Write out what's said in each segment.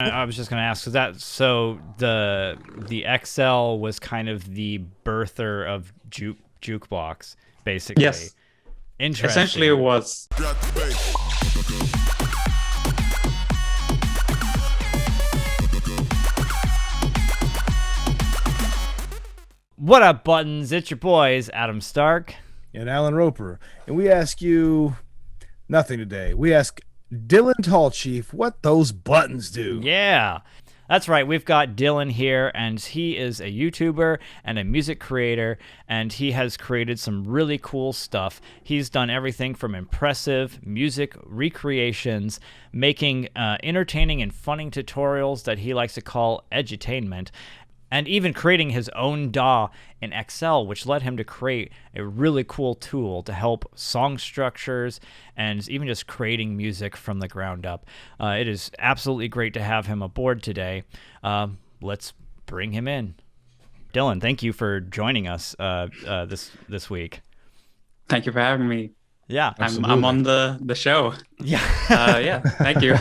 I was just going to ask, so the XL was kind of the birther of jukebox, basically. Yes, essentially it Interesting. was. What up, buttons? It's your boys, Adam Stark. And Alan Roper. And we ask you nothing today. We ask Dylan Tallchief what those buttons do. Yeah. That's right. We've got Dylan here, and he is a YouTuber and a music creator, and he has created some really cool stuff. He's done everything from impressive music recreations, making entertaining and funny tutorials that he likes to call edutainment, and even creating his own DAW in Excel, which led him to create a really cool tool to help song structures and even just creating music from the ground up. It is absolutely great to have him aboard today. Let's bring him in. Dylan, thank you for joining us this week. Thank you for having me. Yeah, I'm on the show. Yeah. Yeah, thank you.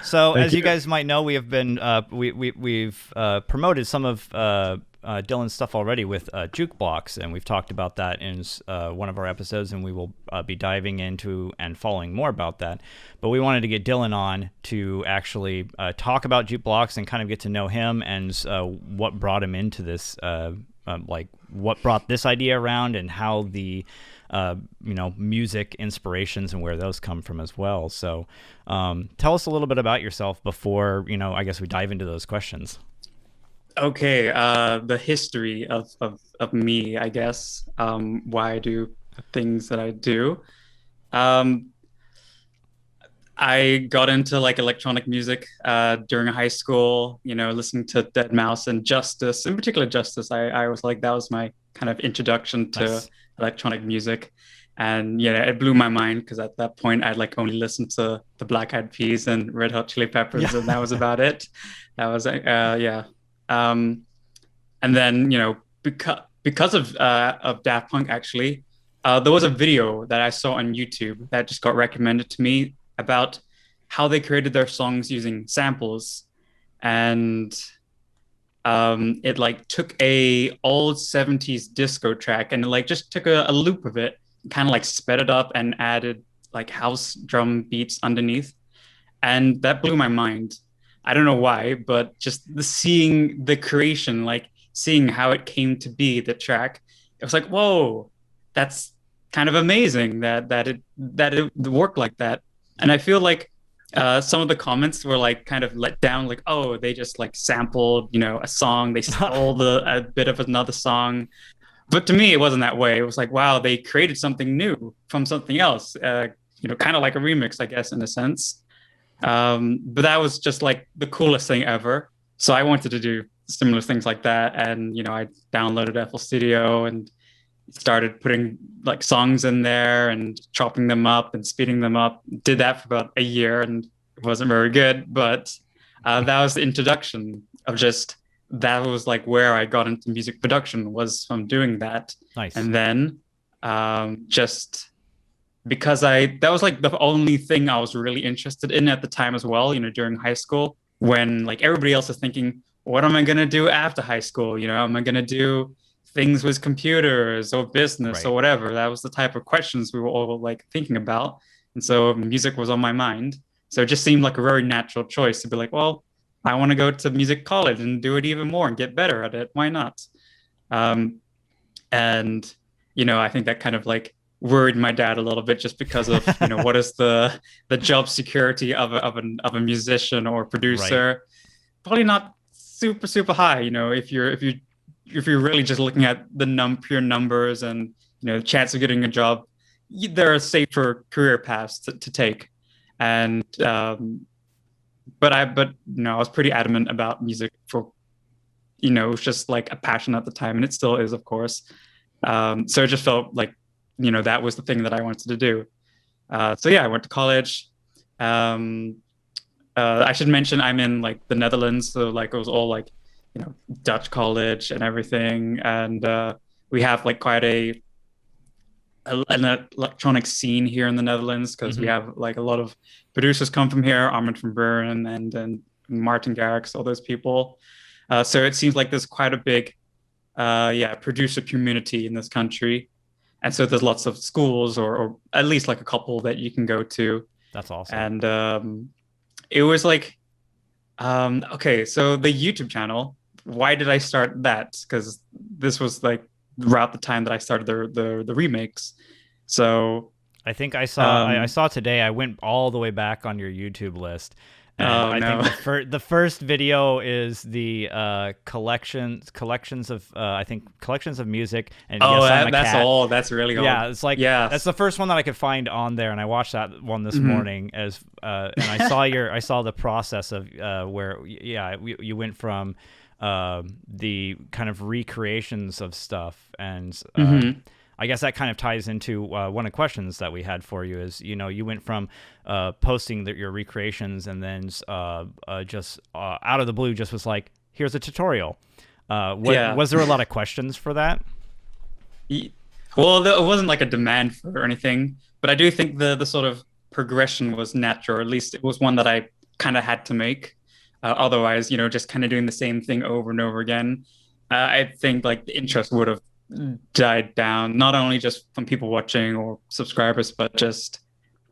So, Thank as you you. guys might know, we have been we've promoted some of Dylan's stuff already with JukeBlocks, and we've talked about that in one of our episodes, and we will be diving into and following more about that. But we wanted to get Dylan on to actually talk about JukeBlocks and kind of get to know him and what brought him into this, like what brought this idea around, and how the music inspirations and where those come from as well. So tell us a little bit about yourself before, I guess we dive into those questions. Okay, the history of me, I guess, why I do the things that I do. Um, I got into like electronic music during high school, listening to Dead Mouse and Justice, in particular Justice. I was like, that was my kind of introduction to Nice. electronic music. And yeah, it blew my mind because at that point I'd like only listened to the Black Eyed Peas and Red Hot Chili Peppers, Yeah. and that was about it. That was yeah. Um, and then because of Daft Punk actually, there was a video that I saw on YouTube that just got recommended to me about how they created their songs using samples, and it like took a old 70s disco track and like just took a loop of it, kind of like sped it up and added like house drum beats underneath, and that blew my mind. I don't know why, but just seeing the creation, like seeing how it came to be, the track, it was like, whoa, that's kind of amazing that it worked like that. And I feel like some of the comments were like kind of let down, like, oh, they just like sampled, a song, they stole a bit of another song. But to me, it wasn't that way. It was like, wow, they created something new from something else, kind of like a remix, I guess, in a sense. But that was just like the coolest thing ever. So I wanted to do similar things like that. And, I downloaded FL Studio and started putting like songs in there and chopping them up and speeding them up. Did that for about a year and it wasn't very good. But that was the introduction of just, that was like where I got into music production, was from doing that. Nice. And then just because that was like the only thing I was really interested in at the time as well, during high school, when like everybody else is thinking, what am I going to do after high school? Am I going to do things with computers or business Right. or whatever? That was the type of questions we were all like thinking about. And so music was on my mind. So it just seemed like a very natural choice to be like, well, I want to go to music college and do it even more and get better at it. Why not? And I think that kind of like worried my dad a little bit, just because of what is the job security of a musician or producer. Right. Probably not super high, if you're really just looking at the pure numbers and the chance of getting a job. There are safer career paths to take. And but I was pretty adamant about music for, it was just like a passion at the time, and it still is, of course. So it just felt like, that was the thing that I wanted to do. So yeah, I went to college. I should mention I'm in like the Netherlands, so like it was all like, Dutch college and everything, and we have like quite an electronic scene here in the Netherlands, because we have like a lot of producers come from here, Armin van Buuren and Martin Garrix, all those people. So it seems like there's quite a big producer community in this country. And so there's lots of schools or at least like a couple that you can go to. That's awesome. And it was like, okay, so the YouTube channel, why did I start that? Because this was like around the time that I started the remakes. So I think I saw today, I went all the way back on your YouTube list. And I think the first video is the collections of music, and that's all. That's really old. Yeah, it's like that's the first one that I could find on there, and I watched that one this morning and I saw the process of where you went from the kind of recreations of stuff, and I guess that kind of ties into one of the questions that we had for you is, you went from posting your recreations and then just out of the blue just was like, here's a tutorial. Was there a lot of questions for that? Well, it wasn't like a demand for it or anything, but I do think the sort of progression was natural. At least it was one that I kind of had to make. Otherwise, just kind of doing the same thing over and over again, I think like the interest would have died down, not only just from people watching or subscribers, but just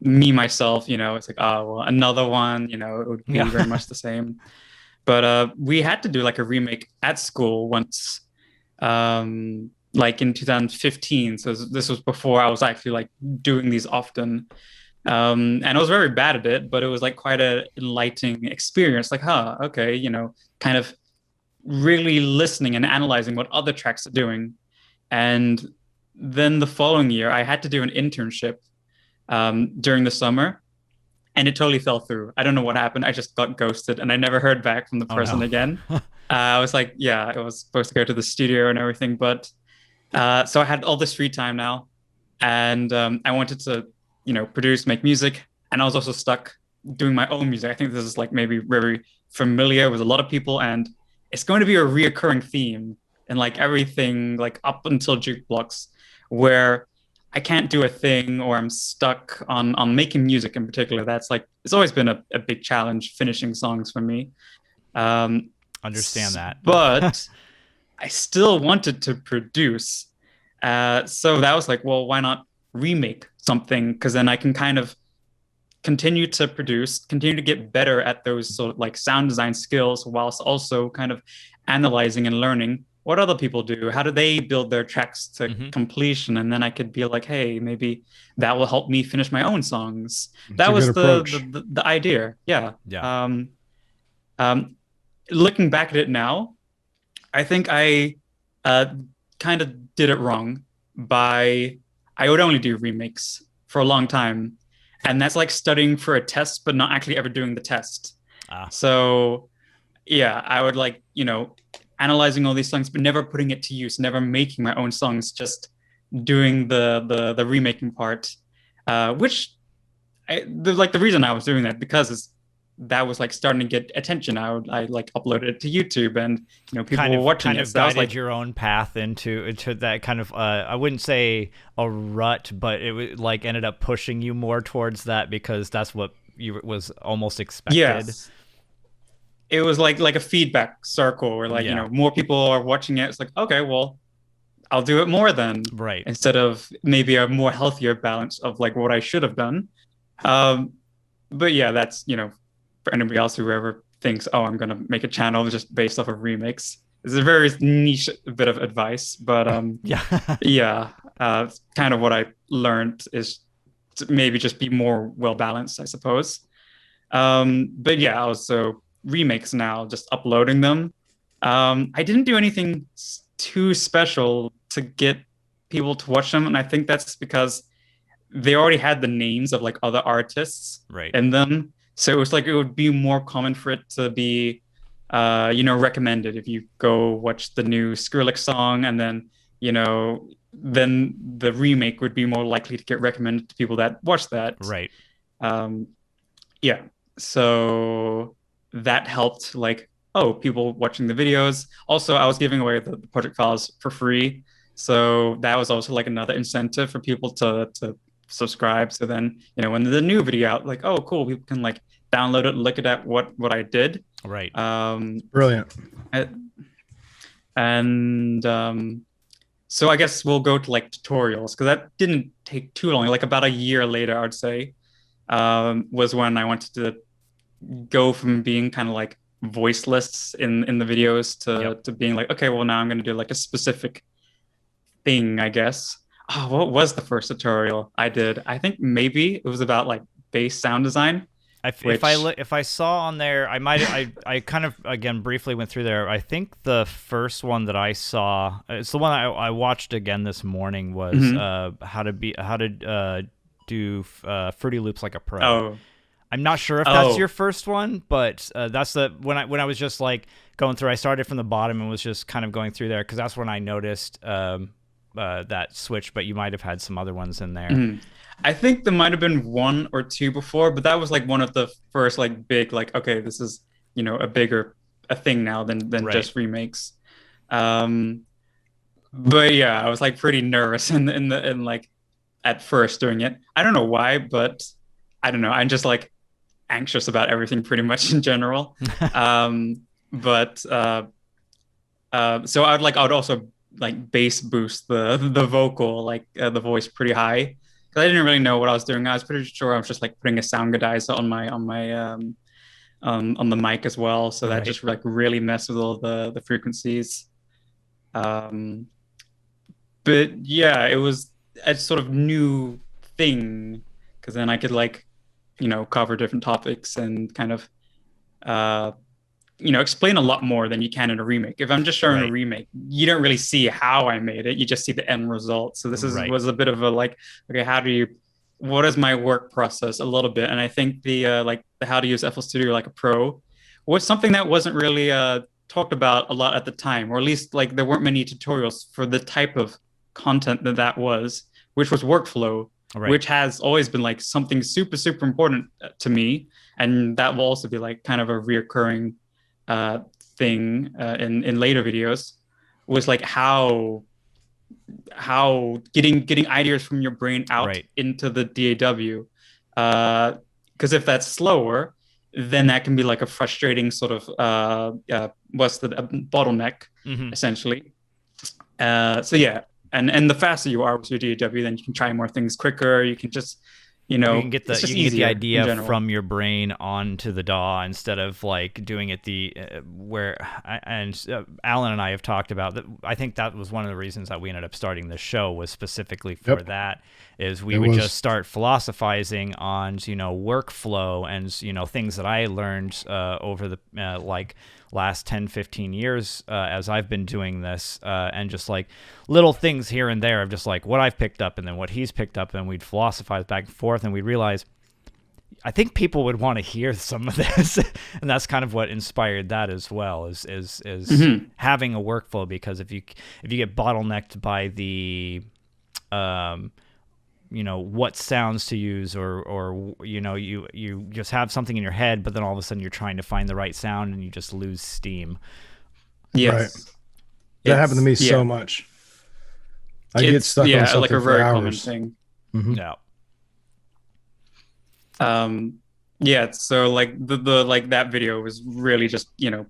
me myself. It's like, oh well, another one, it would be very much the same. But we had to do like a remake at school once, like in 2015. So this was before I was actually like doing these often, and I was very bad at it, but it was like quite a enlightening experience. Like, okay, kind of really listening and analyzing what other tracks are doing. And then the following year, I had to do an internship during the summer, and it totally fell through. I don't know what happened. I just got ghosted, and I never heard back from the person again. I was like, I was supposed to go to the studio and everything, but so I had all this free time now, and I wanted to, produce, make music, and I was also stuck doing my own music. I think this is like maybe very familiar with a lot of people, and it's going to be a reoccurring theme. And like everything, like up until JukeBlocks, where I can't do a thing or I'm stuck on making music in particular. That's like, it's always been a big challenge finishing songs for me. Understand that. But I still wanted to produce. So that was like, well, why not remake something? Because then I can kind of continue to produce, continue to get better at those sort of like sound design skills, whilst also kind of analyzing and learning what other people do, how do they build their tracks to completion, and then I could be like, hey, maybe that will help me finish my own songs. That was the idea. Looking back at it now, I think I kind of did it wrong I would only do remakes for a long time, and that's like studying for a test but not actually ever doing the test. So I would like, analyzing all these songs, but never putting it to use, never making my own songs, just doing the remaking part, which the reason I was doing that because that was like starting to get attention. I like uploaded it to YouTube, and people were watching it. Kind of guided like your own path into that kind of I wouldn't say a rut, but it was like ended up pushing you more towards that because that's what was almost expected. Yes. It was like a feedback circle where like, more people are watching it. It's like, okay, well, I'll do it more then. Right. Instead of maybe a more healthier balance of like what I should have done. But that's, for anybody else who ever thinks, oh, I'm going to make a channel just based off of remakes. It's a very niche bit of advice, but kind of what I learned is to maybe just be more well-balanced, I suppose. But also remakes now, just uploading them. I didn't do anything too special to get people to watch them, and I think that's because they already had the names of like other artists in them, so it was like it would be more common for it to be recommended. If you go watch the new Skrillex song, and then then the remake would be more likely to get recommended to people that watch that. So that helped, like, people watching the videos. Also, I was giving away the project files for free, so that was also like another incentive for people to subscribe. So then when the new video out, like, oh cool, people can like download it, look at what I did. Right. Brilliant. And so I guess we'll go to like tutorials, because that didn't take too long. Like about a year later, I'd say, was when I wanted to go from being kind of like voiceless in the videos to being like, okay, well now I'm going to do like a specific thing, I guess. Oh, what was the first tutorial I did? I think maybe it was about like bass sound design. If I saw on there, I kind of again briefly went through there. I think the first one that I saw, it's the one I watched again this morning, was how to do Fruity Loops like a pro. Oh, I'm not sure if that's your first one, but that's the when I was just like going through. I started from the bottom and was just kind of going through there, because that's when I noticed that switch. But you might have had some other ones in there. I think there might have been one or two before, but that was like one of the first like big, like, okay, this is, you know, a thing now than just remakes. But yeah, I was like pretty nervous in like at first doing it. I don't know why, but I don't know. I'm just like anxious about everything pretty much in general. So I would also like bass boost the vocal, like the voice pretty high. I didn't really know what I was doing. I was pretty sure I was just like putting a sound godizer on my on the mic as well, so that just like really messed with all the frequencies. But yeah, it was a sort of new thing, because then I could like, you know, cover different topics and kind of you know, explain a lot more than you can in a remake. If I'm just showing a remake, you don't really see how I made it. You just see the end result. So this was a bit of a like, okay, what is my work process a little bit? And I think the how to use FL Studio like a pro was something that wasn't really talked about a lot at the time, or at least like there weren't many tutorials for the type of content that was, which was workflow, which has always been like something super, super important to me. And that will also be like kind of a reoccurring thing in later videos, was like how getting ideas from your brain out into the DAW, because if that's slower, then that can be like a frustrating sort of what's the bottleneck essentially. So yeah, and the faster you are with your DAW, then you can try more things quicker. You can just, you know, you can get the idea from your brain onto the DAW, instead of like doing it Alan and I have talked about that. I think that was one of the reasons that we ended up starting the show, was specifically for that. Is we would just start philosophizing on, you know, workflow and, you know, things that I learned over the like last 10-15 years as I've been doing this, and just like little things here and there of just like what I've picked up and then what he's picked up, and we'd philosophize back and forth, and we'd realize I think people would want to hear some of this. And that's kind of what inspired that as well, is having a workflow, because if you get bottlenecked by the you know, what sounds to use, or you know, you just have something in your head, but then all of a sudden you're trying to find the right sound and you just lose steam. Yes. That happened to me so much. I get stuck on something like a very for common hours. thing. Yeah. So like the like that video was really just, you know,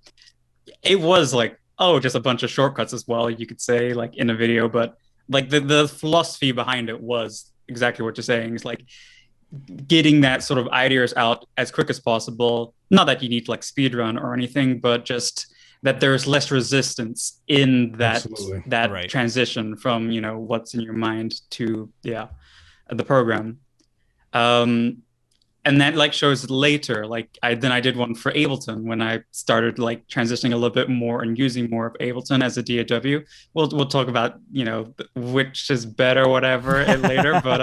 it was like, just a bunch of shortcuts as well, you could say, like in a video, but like the philosophy behind it was exactly what you're saying. It's like getting that sort of ideas out as quick as possible. Not that you need to like speed run or anything, but just that there's less resistance in that transition from, you know, what's in your mind to the program. And that like shows later, like I did one for Ableton when I started like transitioning a little bit more and using more of Ableton as a DAW. We'll talk about, you know, which is better, whatever, later. But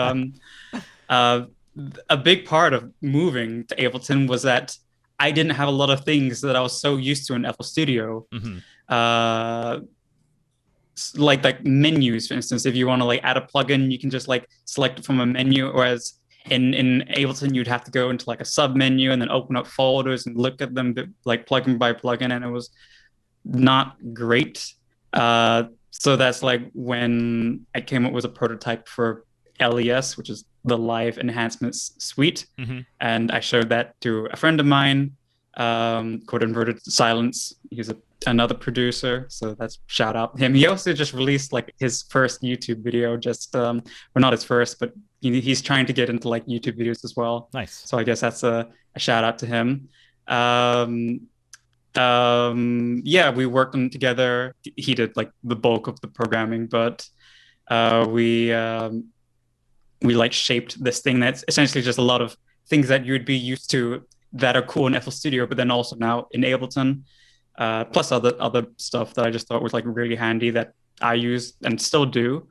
a big part of moving to Ableton was that I didn't have a lot of things that I was so used to in FL Studio. Like menus, for instance. If you want to like add a plugin, you can just like select it from a menu, whereas in Ableton, you'd have to go into like a sub menu and then open up folders and look at them like plugin by plugin, and it was not great. So that's like when I came up with a prototype for LES, which is the Live Enhancements Suite, and I showed that to a friend of mine, called Inverted Silence. He's another producer, so that's shout out him. He also just released like his first YouTube video, just well, not his first, but he's trying to get into like YouTube videos as well. Nice. So I guess that's a shout out to him. Yeah, we worked on together. He did like the bulk of the programming, but we like shaped this thing that's essentially just a lot of things that you would be used to that are cool in FL Studio, but then also now in Ableton, plus other stuff that I just thought was like really handy that I use and still do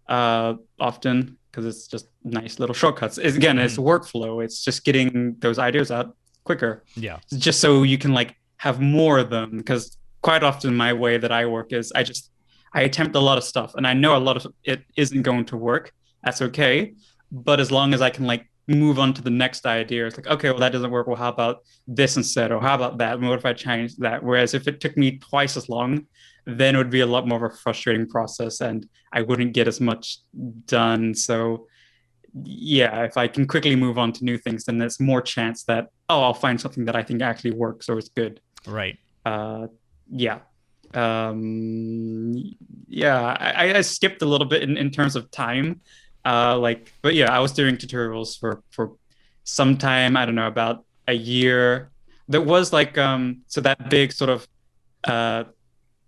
often because it's just nice little shortcuts. It's workflow. It's just getting those ideas out quicker. Yeah. Just so you can like have more of them, because quite often my way that I work is I attempt a lot of stuff and I know a lot of it isn't going to work. That's okay. But as long as I can like move on to the next idea, it's like, okay, well, that doesn't work. Well, how about this instead? Or how about that? And what if I change that? Whereas if it took me twice as long, then it would be a lot more of a frustrating process and I wouldn't get as much done. So yeah, if I can quickly move on to new things, then there's more chance that, I'll find something that I think actually works or is good. Right. Yeah. Yeah, I skipped a little bit in terms of time. But yeah, I was doing tutorials for some time, I don't know, about a year. There was like, so that big sort of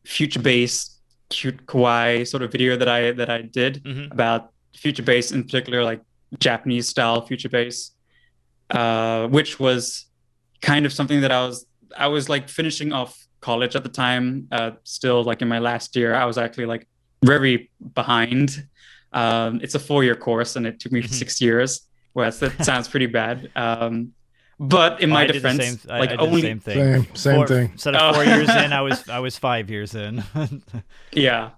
future bass, cute kawaii sort of video that I did about future bass, in particular, like Japanese style future bass, which was kind of something that I was like finishing off college at the time, still like in my last year. I was actually like very behind. It's a 4-year course and it took me 6 years, whereas that sounds pretty bad. But in my defense, I did the same thing. Same thing. Instead of 4 years in, I was 5 years in. Yeah.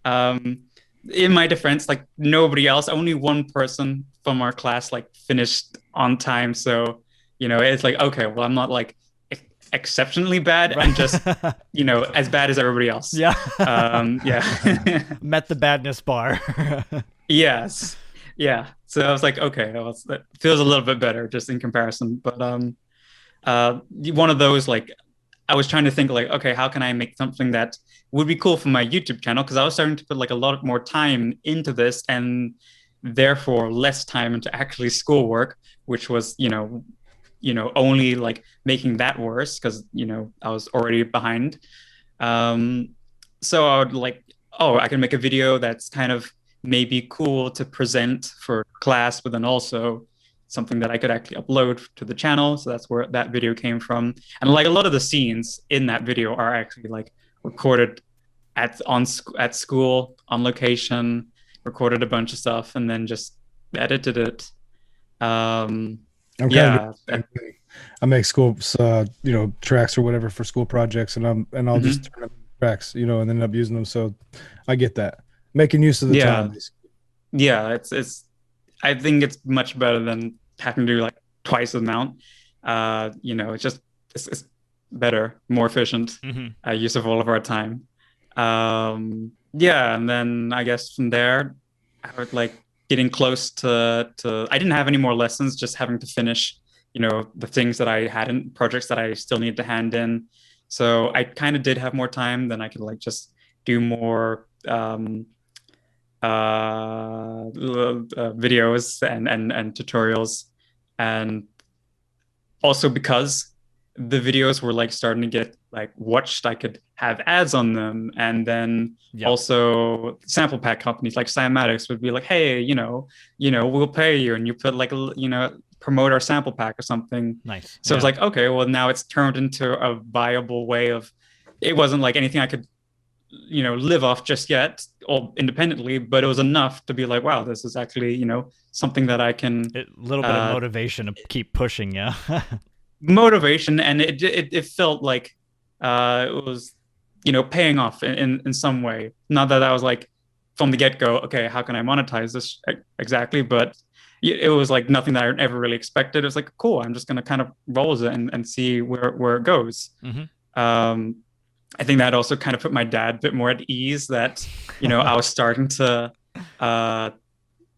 In my defense, like nobody else, only one person from our class like finished on time. So, it's like, okay, well, I'm not like exceptionally bad. Right. I'm just, as bad as everybody else. Yeah. Yeah. Met the badness bar. Yes. Yeah. So I was like, okay, well, that feels a little bit better just in comparison. But one of those, like, I was trying to think like, okay, how can I make something that would be cool for my YouTube channel? Because I was starting to put like a lot more time into this and therefore less time into actually schoolwork, which was, only like making that worse because, I was already behind. So I would like, I can make a video that's kind of maybe cool to present for class, but then also something that I could actually upload to the channel. So that's where that video came from. And like a lot of the scenes in that video are actually like recorded at school on location, recorded a bunch of stuff and then just edited it. I make school, tracks or whatever for school projects, and I'll just turn them into tracks, and then end up using them. So I get that, making use of the time. Yeah, it's. I think it's much better than having to do like twice the amount. It's better, more efficient use of all of our time. And then I guess from there, I would like getting close to. I didn't have any more lessons, just having to finish, the things that I hadn't, projects that I still need to hand in. So I kind of did have more time, then I could like just do more videos and tutorials. And also because the videos were like starting to get like watched, I could have ads on them. And then also sample pack companies like Cymatics would be like, hey, we'll pay you, and you put like promote our sample pack or something. Nice. So it's like, okay, well now it's turned into a viable way of, it wasn't like anything I could live off just yet or independently, but it was enough to be like, wow, this is actually something that I can, a little bit of motivation to keep pushing. Motivation, and it felt like it was paying off in some way. Not that I was like from the get-go, okay, how can I monetize this exactly, but it was like nothing that I ever really expected. It was like, cool, I'm just gonna kind of roll with it and see where it goes. I think that also kind of put my dad a bit more at ease that, I was starting to,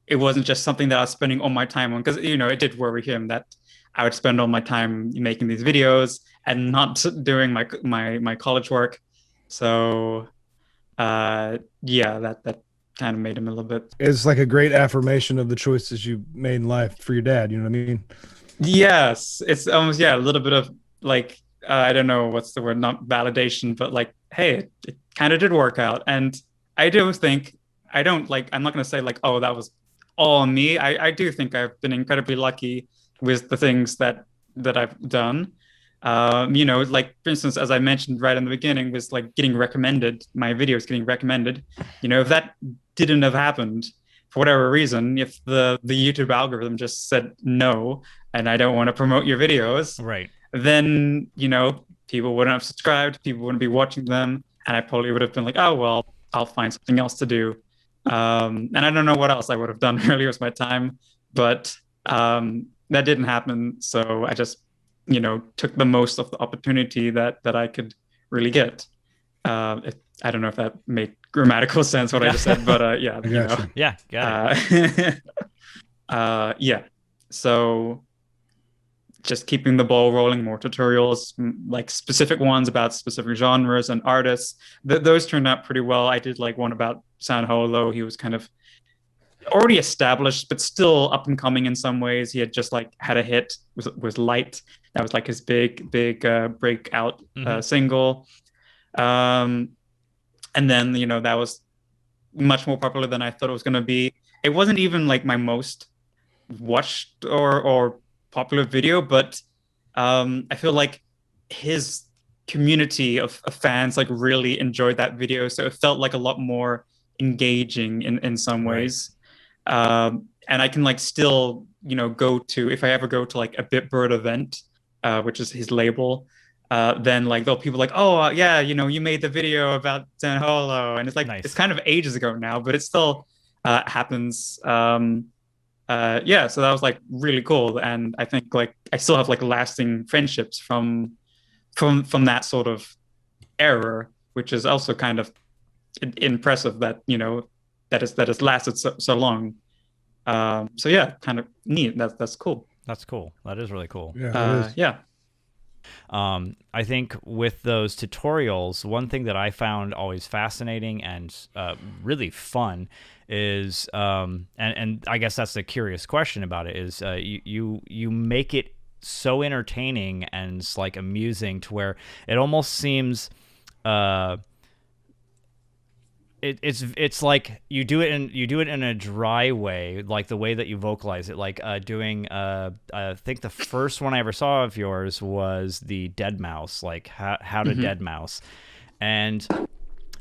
it wasn't just something that I was spending all my time on, because, it did worry him that I would spend all my time making these videos and not doing my college work. So yeah, that kind of made him a little bit. It's like a great affirmation of the choices you made in life for your dad. You know what I mean? Yes, it's almost, yeah, a little bit of like I don't know what's the word, not validation, but like, hey, it kind of did work out. And I do think I don't like I'm not gonna say like, oh, that was all me. I do think I've been incredibly lucky with the things that I've done. You know, like for instance, as I mentioned right in the beginning, was like getting recommended, my videos getting recommended. You know, if that didn't have happened for whatever reason, if the YouTube algorithm just said no, and I don't want to promote your videos, Right. then, you know, people wouldn't have subscribed, people wouldn't be watching them, and I probably would have been like, oh well, I'll find something else to do. And I don't know what else I would have done really with my time, but that didn't happen. So I just, you know, took the most of the opportunity that I could really get. I don't know if that made grammatical sense what I just said, but yeah, you know. Yeah, got it. Yeah. So just keeping the ball rolling, more tutorials, like specific ones about specific genres and artists. Those turned out pretty well. I did like one about San Holo. He was kind of already established, but still up and coming in some ways. He had just like had a hit with Light. That was like his big breakout single. And then, you know, that was much more popular than I thought it was going to be. It wasn't even like my most watched or popular video, but I feel like his community of fans like really enjoyed that video, so it felt like a lot more engaging in some ways. And I can like still, you know, go to, if I ever go to like a Bitbird event, which is his label, then like there'll people like, oh yeah, you know, you made the video about San Holo, and it's like Nice. it's kind of ages ago now, but it still happens. Yeah, so that was like really cool, and I think like I still have like lasting friendships from that sort of era, which is also kind of impressive that, you know, that has lasted so long. So yeah, kind of neat. That's cool. That's cool. That is really cool. Yeah. Yeah. I think with those tutorials, one thing that I found always fascinating and really fun is, and I guess that's the curious question about it, is you make it so entertaining and it's like amusing to where it almost seems it's like you do it in a dry way, like the way that you vocalize it, like doing I think the first one I ever saw of yours was the Dead Mouse, like how to Dead Mouse, and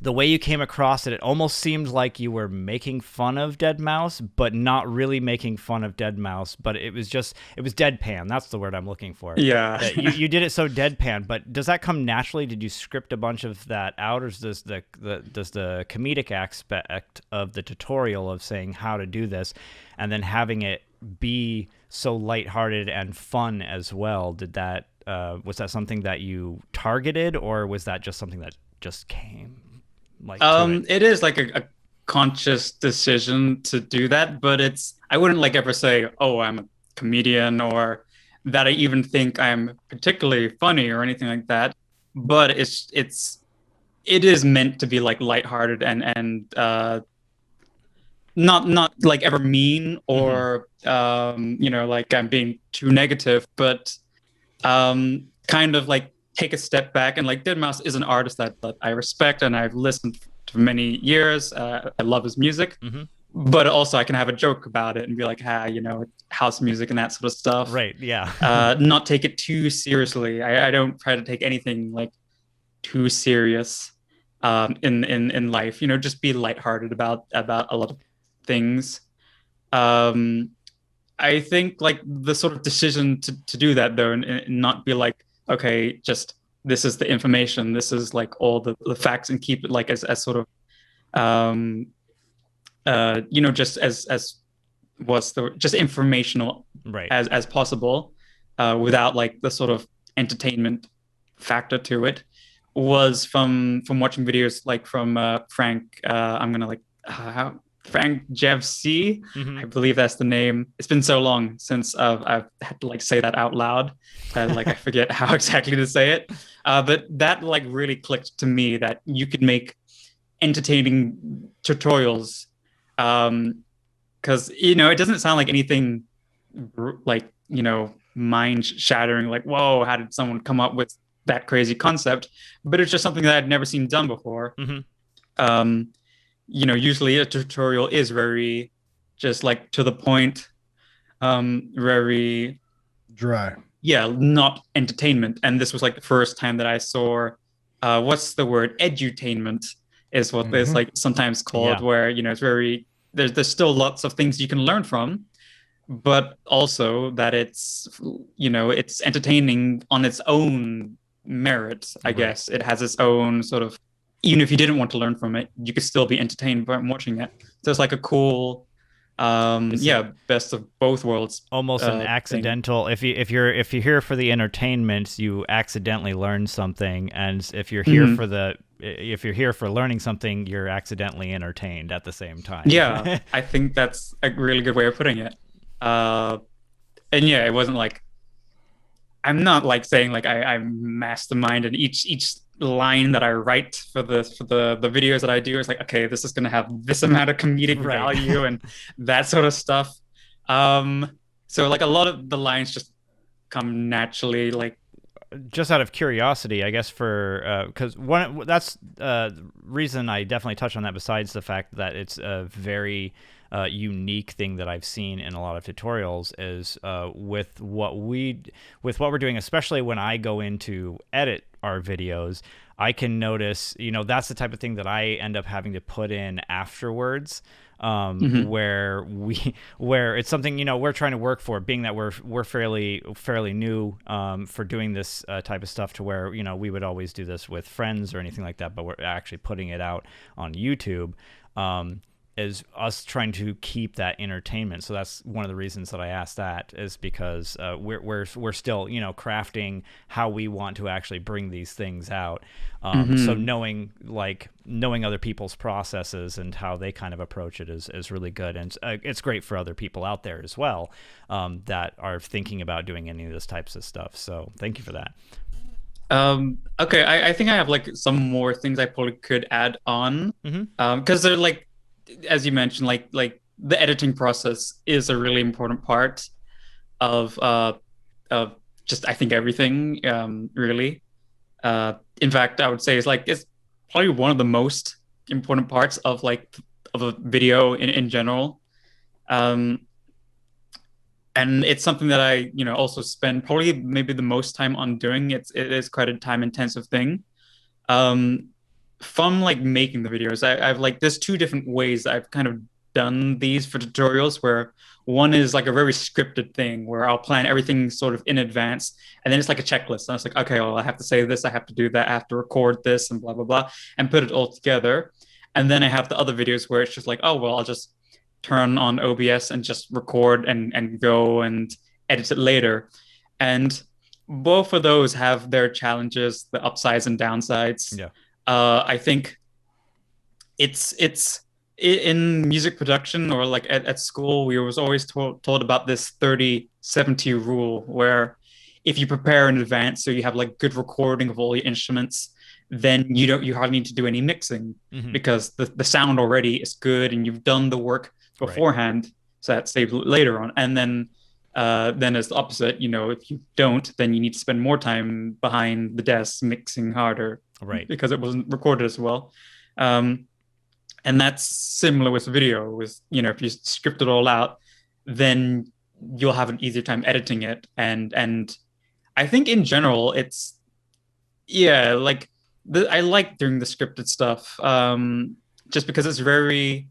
the way you came across it, it almost seemed like you were making fun of Dead Mouse, but not really making fun of Dead Mouse. But it was deadpan. That's the word I'm looking for. Yeah. You did it so deadpan. But does that come naturally? Did you script a bunch of that out, or does the comedic aspect of the tutorial of saying how to do this, and then having it be so lighthearted and fun as well? Did that was that something that you targeted, or was that just something that just came? Like it is like a conscious decision to do that, but I wouldn't like ever say, oh, I'm a comedian, or that I even think I'm particularly funny or anything like that. But it is meant to be like lighthearted and not like ever mean or you know, like I'm being too negative, but kind of like take a step back. And like Dead Mouse is an artist that I respect and I've listened to for many years. I love his music, but also I can have a joke about it and be like, you know, house music and that sort of stuff. Right. Yeah. Not take it too seriously. I don't try to take anything like too serious in life. You know, just be lighthearted about a lot of things. I think like the sort of decision to do that though, and not be like, okay, just this is the information, this is like all the facts, and keep it like as sort of you know, just as what's the just informational right as possible, without like the sort of entertainment factor to it, was from watching videos like from Frank. I'm gonna like Frank Jevc. Mm-hmm. I believe that's the name. It's been so long since I've had to like say that out loud that like I forget how exactly to say it. But that like really clicked to me that you could make entertaining tutorials. Because it doesn't sound like anything like mind shattering. Like, whoa, how did someone come up with that crazy concept? But it's just something that I'd never seen done before. Mm-hmm. Usually a tutorial is very just like to the point, very Dry. not entertainment. And this was like the first time that I saw, what's the word? Edutainment is what it's like sometimes called, where it's very there's still lots of things you can learn from, but also that it's entertaining on its own merit. I guess it has its own sort of, even if you didn't want to learn from it, you could still be entertained by watching it. So it's like a cool, best of both worlds. Almost an accidental. Thing. If you're here for the entertainment, you accidentally learn something, and if you're here for learning something, you're accidentally entertained at the same time. Yeah, I think that's a really good way of putting it. And yeah, it wasn't like, I'm not like saying like I masterminded each line that I write for the videos that I do. It's like, okay, this is gonna have this amount of comedic value and that sort of stuff. So like a lot of the lines just come naturally, like just out of curiosity, I guess, for because that's reason I definitely touch on that, besides the fact that it's a very unique thing that I've seen in a lot of tutorials, is with what we're doing, especially when I go in to edit our videos, I can notice, that's the type of thing that I end up having to put in afterwards, where it's something, we're trying to work for, being that we're fairly new for doing this type of stuff, to where, we would always do this with friends or anything like that, but we're actually putting it out on YouTube. Is us trying to keep that entertainment. So that's one of the reasons that I asked that, is because we're still crafting how we want to actually bring these things out. So knowing other people's processes and how they kind of approach it is really good, and it's great for other people out there as well, that are thinking about doing any of this types of stuff. So thank you for that. Okay, I think I have like some more things I probably could add on, because they're like, as you mentioned, like the editing process is a really important part of just, I think, everything, really. In fact, I would say it's probably one of the most important parts of a video in general. And it's something that I also spend probably maybe the most time on doing. It is quite a time intensive thing. From like making the videos, I've like, there's two different ways I've kind of done these for tutorials, where one is like a very scripted thing where I'll plan everything sort of in advance, and then it's like a checklist, and it's like, okay, well, I have to say this, I have to do that, I have to record this, and blah blah blah, and put it all together. And then I have the other videos where it's just like, oh well, I'll just turn on OBS and just record and go and edit it later. And both of those have their challenges, the upsides and downsides. Yeah. I think it's in music production, or like at school, we was always told about this 30-70 rule, where if you prepare in advance, so you have like good recording of all your instruments, then you hardly need to do any mixing, because the sound already is good and you've done the work beforehand, so that saves later on. And then as the opposite, if you don't, then you need to spend more time behind the desk mixing harder, because it wasn't recorded as well. And that's similar with video. With if you script it all out, then you'll have an easier time editing it. And I think in general, it's like I like doing the scripted stuff, just because it's very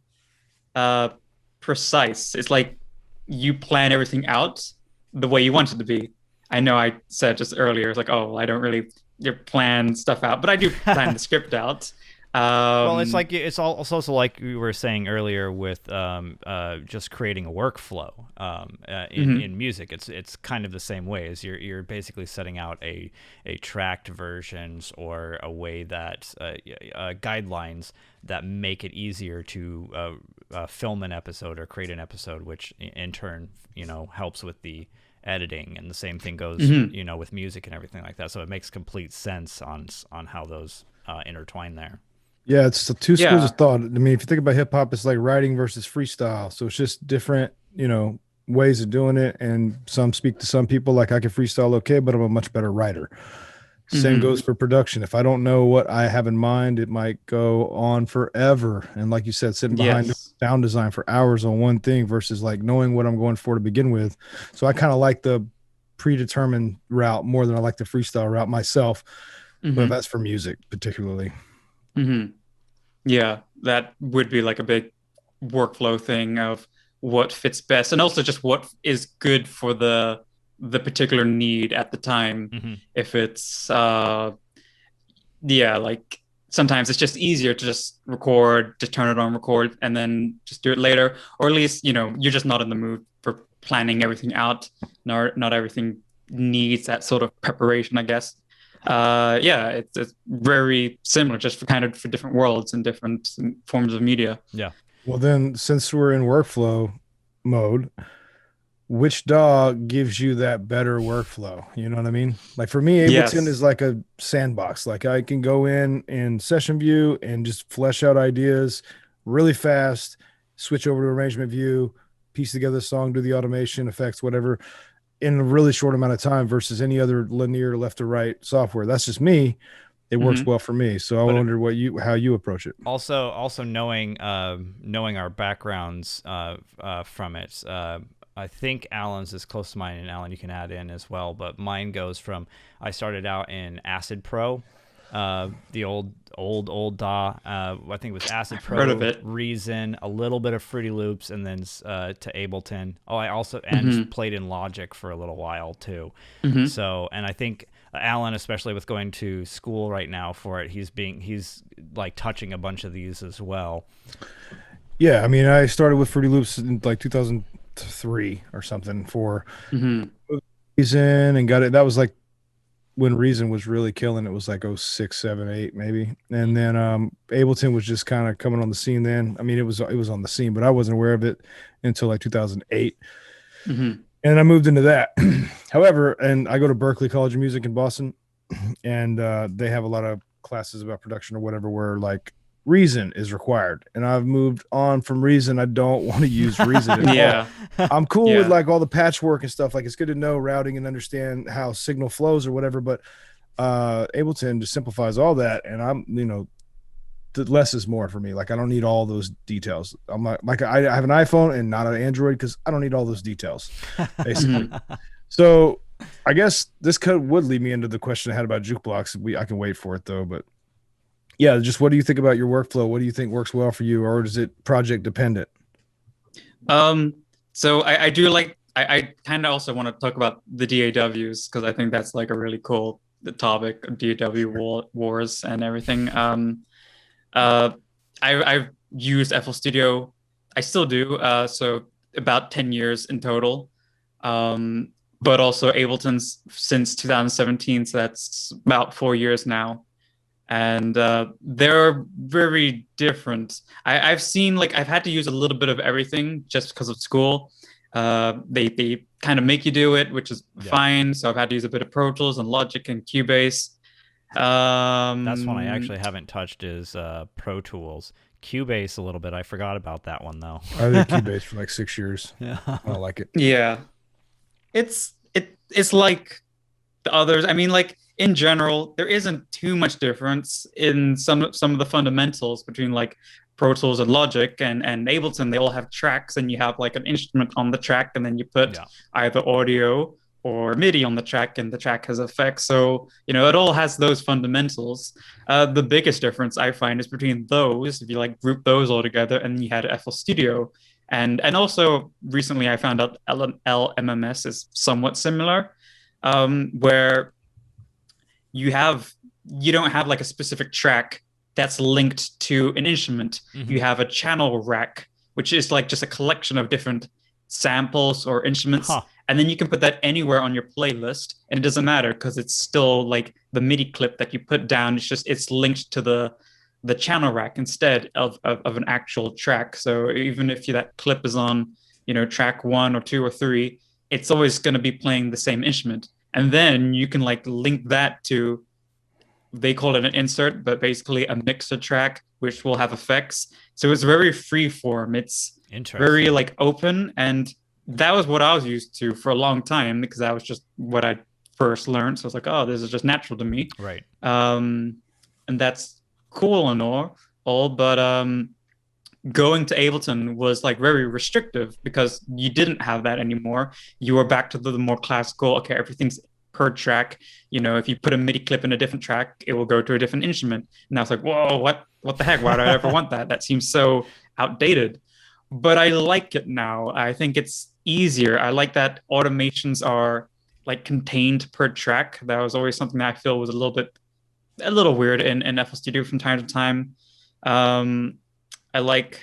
precise. It's like you plan everything out the way you want it to be. I know I said just earlier, it's like, oh, well, I don't really plan stuff out, but I do plan the script out. Well, it's like it's also like we were saying earlier with just creating a workflow in music. It's kind of the same way, as you're basically setting out a tracked versions, or a way that guidelines that make it easier to film an episode or create an episode, which in turn, helps with the editing, and the same thing goes, with music and everything like that. So it makes complete sense on how those intertwine there. Yeah, it's the two schools of thought. I mean, if you think about hip hop, it's like writing versus freestyle. So it's just different, ways of doing it. And some speak to some people like I can freestyle okay, but I'm a much better writer. Same goes for production. If I don't know what I have in mind, it might go on forever. And like you said, sitting behind sound design for hours on one thing versus like knowing what I'm going for to begin with. So I kind of like the predetermined route more than I like the freestyle route myself. But that's for music particularly. Yeah, that would be like a big workflow thing of what fits best, and also just what is good for the particular need at the time. If it's like sometimes it's just easier to just record, to turn it on, record, and then just do it later, or at least you're just not in the mood for planning everything out. Not everything needs that sort of preparation, I guess. It's very similar, just for different worlds and different forms of media. Yeah. Well, then, since we're in workflow mode, which DAW gives you that better workflow? You know what I mean? Like for me, Ableton is like a sandbox. Like I can go in session view and just flesh out ideas really fast, switch over to arrangement view, piece together the song, do the automation, effects, whatever, in a really short amount of time versus any other linear left to right software. That's just me. It works well for me. So I wonder how you approach it. Also knowing our backgrounds from it. I think Alan's is close to mine, and Alan, you can add in as well. But mine goes from, I started out in Acid Pro, the old DAW. I think it was Acid Pro, Heard of it. Reason, a little bit of Fruity Loops, and then to Ableton. Oh, I also played in Logic for a little while too. So, and I think Alan, especially with going to school right now for it, he's like touching a bunch of these as well. Yeah, I mean, I started with Fruity Loops in like 2003 or something for Reason, and got it. That was like when Reason was really killing. It was like 06, 07, 08 maybe. And then Ableton was just kind of coming on the scene then. I mean, it was on the scene, but I wasn't aware of it until like 2008. And I moved into that. However, and I go to Berklee College of Music in Boston, and they have a lot of classes about production or whatever where like Reason is required, and I've moved on from Reason. I don't want to use Reason at all. I'm cool with like all the patchwork and stuff. Like it's good to know routing and understand how signal flows or whatever, but Ableton just simplifies all that, and I'm less is more for me. Like I don't need all those details. I'm like I have an iPhone and not an Android because I don't need all those details basically. So I guess this would lead me into the question I had about JukeBlocks. I can wait for it though, but yeah, just what do you think about your workflow? What do you think works well for you, or is it project dependent? So I do like, I kind of also want to talk about the DAWs because I think that's like a really cool topic, DAW wars and everything. I've used FL Studio. I still do. So about 10 years in total. But also Ableton's since 2017. So that's about 4 years now. And they're very different. I've seen, like, I've had to use a little bit of everything just because of school. They kind of make you do it, which is fine. So I've had to use a bit of Pro Tools and Logic and Cubase. That's one I actually haven't touched is Pro Tools. Cubase a little bit. I forgot about that one though. I did Cubase for like 6 years. Yeah, I like it. Yeah, it's like the others. I mean, like in general, there isn't too much difference in some of the fundamentals between like Pro Tools and Logic and Ableton. They all have tracks, and you have like an instrument on the track, and then you put either audio or MIDI on the track, and the track has effects. So, it all has those fundamentals. The biggest difference I find is between those, if you like group those all together, and you had FL Studio. And also recently I found out LMMS is somewhat similar, where you don't have like a specific track that's linked to an instrument. You have a channel rack, which is like just a collection of different samples or instruments. And then you can put that anywhere on your playlist, and it doesn't matter because it's still like the MIDI clip that you put down. It's linked to the the channel rack instead of an actual track. So even if that clip is on, track 1 or 2 or 3, it's always going to be playing the same instrument. And then you can like link that to, they call it an insert, but basically a mixer track, which will have effects. So it's very free form. It's very like open. And that was what I was used to for a long time, because that was just what I first learned. So I was like, oh, this is just natural to me. Right. And that's cool and all, but going to Ableton was like very restrictive because you didn't have that anymore. You were back to the more classical, okay, everything's per track. If you put a MIDI clip in a different track, it will go to a different instrument. And I was like, whoa, what the heck? Why do I ever want that? That seems so outdated. But I like it now. I think it's easier. I like that automations are like contained per track. That was always something that I feel was a little weird in FL Studio from time to time. I like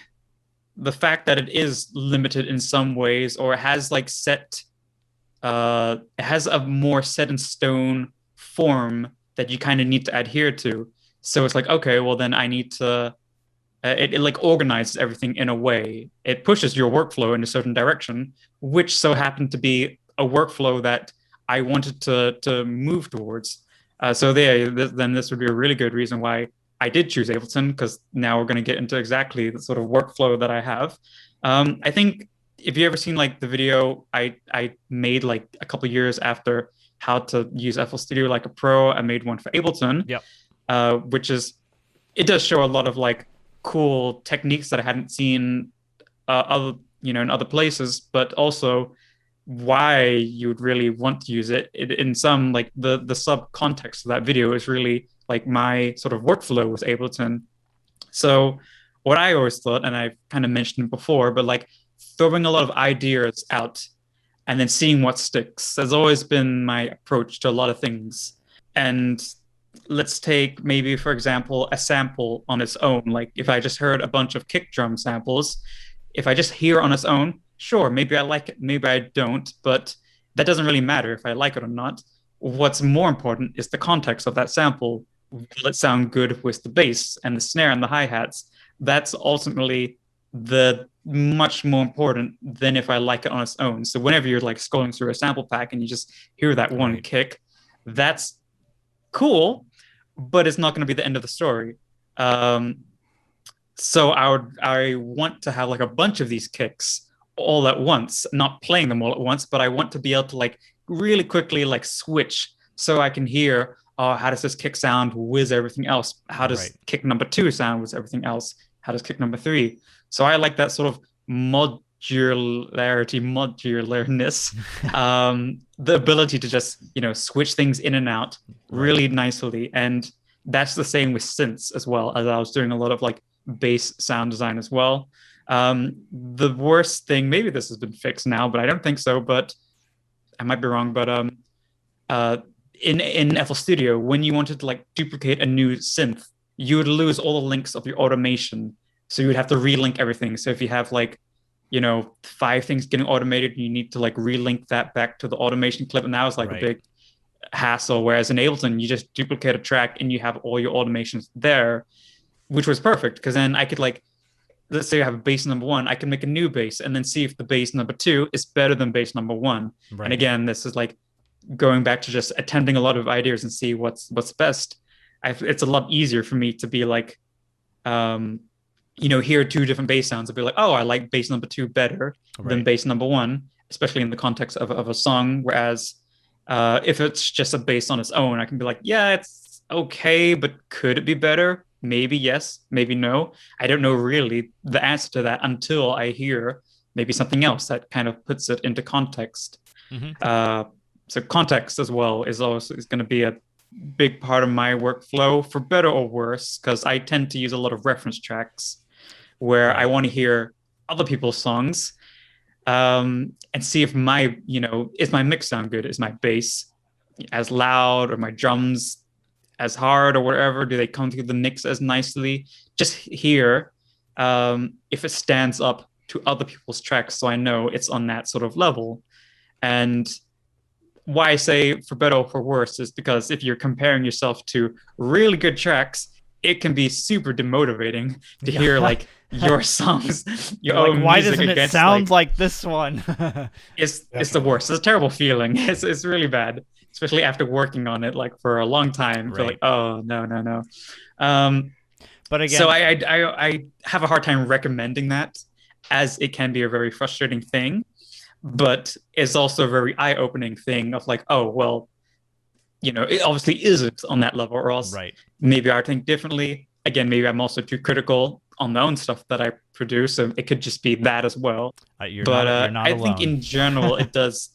the fact that it is limited in some ways, or it has like it has a more set in stone form that you kind of need to adhere to. So it's like, okay, well then I need to, it like organizes everything in a way. It pushes your workflow in a certain direction, which so happened to be a workflow that I wanted to move towards. So then this would be a really good reason why I did choose Ableton, because now we're going to get into exactly the sort of workflow that I have. I think if you ever seen like the video I made like a couple of years after how to use FL Studio like a pro, I made one for Ableton. Yep. Which is, it does show a lot of like cool techniques that I hadn't seen in other places, but also why you would really want to use it. In some, like the sub context of that video is really like my sort of workflow with Ableton. So what I always thought, and I've kind of mentioned it before, but like throwing a lot of ideas out and then seeing what sticks has always been my approach to a lot of things. And let's take maybe, for example, a sample on its own. Like if I just heard a bunch of kick drum samples, if I just hear on its own, sure, maybe I like it, maybe I don't, but that doesn't really matter if I like it or not. What's more important is the context of that sample. Will it sound good with the bass and the snare and the hi-hats? That's ultimately the much more important than if I like it on its own. So whenever you're like scrolling through a sample pack and you just hear that one kick, that's cool, but it's not going to be the end of the story. So I want to have like a bunch of these kicks all at once, not playing them all at once, but I want to be able to like really quickly like switch so I can hear, oh, how does this kick sound with everything else? How does kick number 2 sound with everything else? How does kick number 3? So I like that sort of modularness, the ability to just, switch things in and out really nicely. And that's the same with synths as well, as I was doing a lot of like bass sound design as well. The worst thing, maybe this has been fixed now, but I don't think so, but I might be wrong. But in FL Studio, when you wanted to like duplicate a new synth, you would lose all the links of your automation. So you would have to relink everything. So if you have like, 5 things getting automated, you need to like relink that back to the automation clip. And that was like a big hassle. Whereas in Ableton, you just duplicate a track and you have all your automations there, which was perfect. Because then I could like, let's say I have a bass number 1, I can make a new bass and then see if the bass number 2 is better than bass number 1. Right. And again, this is like going back to just attempting a lot of ideas and see what's best. It's a lot easier for me to be like, hear 2 different bass sounds and be like, oh, I like bass number 2 better than bass number 1, especially in the context of a song. Whereas if it's just a bass on its own, I can be like, yeah, it's okay, but could it be better? Maybe yes, maybe no. I don't know really the answer to that until I hear maybe something else that kind of puts it into context. Mm-hmm. So context as well is going to be a big part of my workflow, for better or worse, because I tend to use a lot of reference tracks where I want to hear other people's songs and see if is my mix sound good? Is my bass as loud, or my drums as hard, or whatever? Do they come through the mix as nicely? Just hear if it stands up to other people's tracks, so I know it's on that sort of level. And why I say for better or for worse is because if you're comparing yourself to really good tracks, it can be super demotivating to hear like your songs, your like, own why music doesn't it against, sound like this one? it's the worst. It's a terrible feeling. It's really bad, especially after working on it like for a long time. Feel like, Right. oh no. Um, But so again, I have a hard time recommending that, as it can be a very frustrating thing, but it's also a very eye-opening thing of like, oh well, it obviously isn't on that level, or else right. maybe I think differently. Again, maybe I'm also too critical on my own stuff that I produce, so it could just be that as well. You're But not I think alone. in general, it does.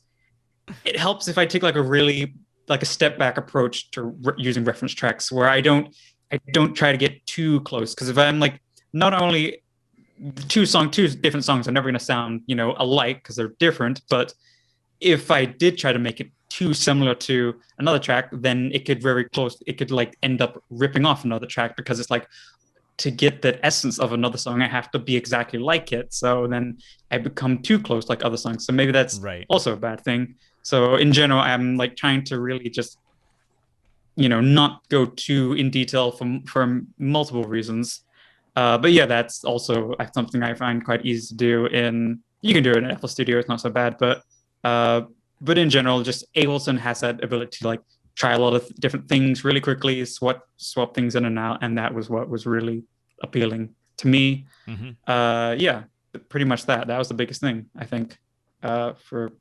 It helps if I take like a really like a step back approach to using reference tracks, where I don't try to get too close, because if I'm like, not only two different songs are never going to sound alike because they're different, but if I did try to make it too similar to another track, then it could very close. It could like end up ripping off another track, because it's like, to get the essence of another song, I have to be exactly like it. So then I become too close like other songs. So maybe that's Right. also a bad thing. So in general, I'm like trying to really just, not go too in detail for multiple reasons. But yeah, that's also something I find quite easy to do you can do it in FL Studio. It's not so bad, uh, but in general, just Ableton has that ability to like try a lot of different things really quickly, swap things in and out, and that was what was really appealing to me. Mm-hmm. Yeah, pretty much that. That was the biggest thing, I think, for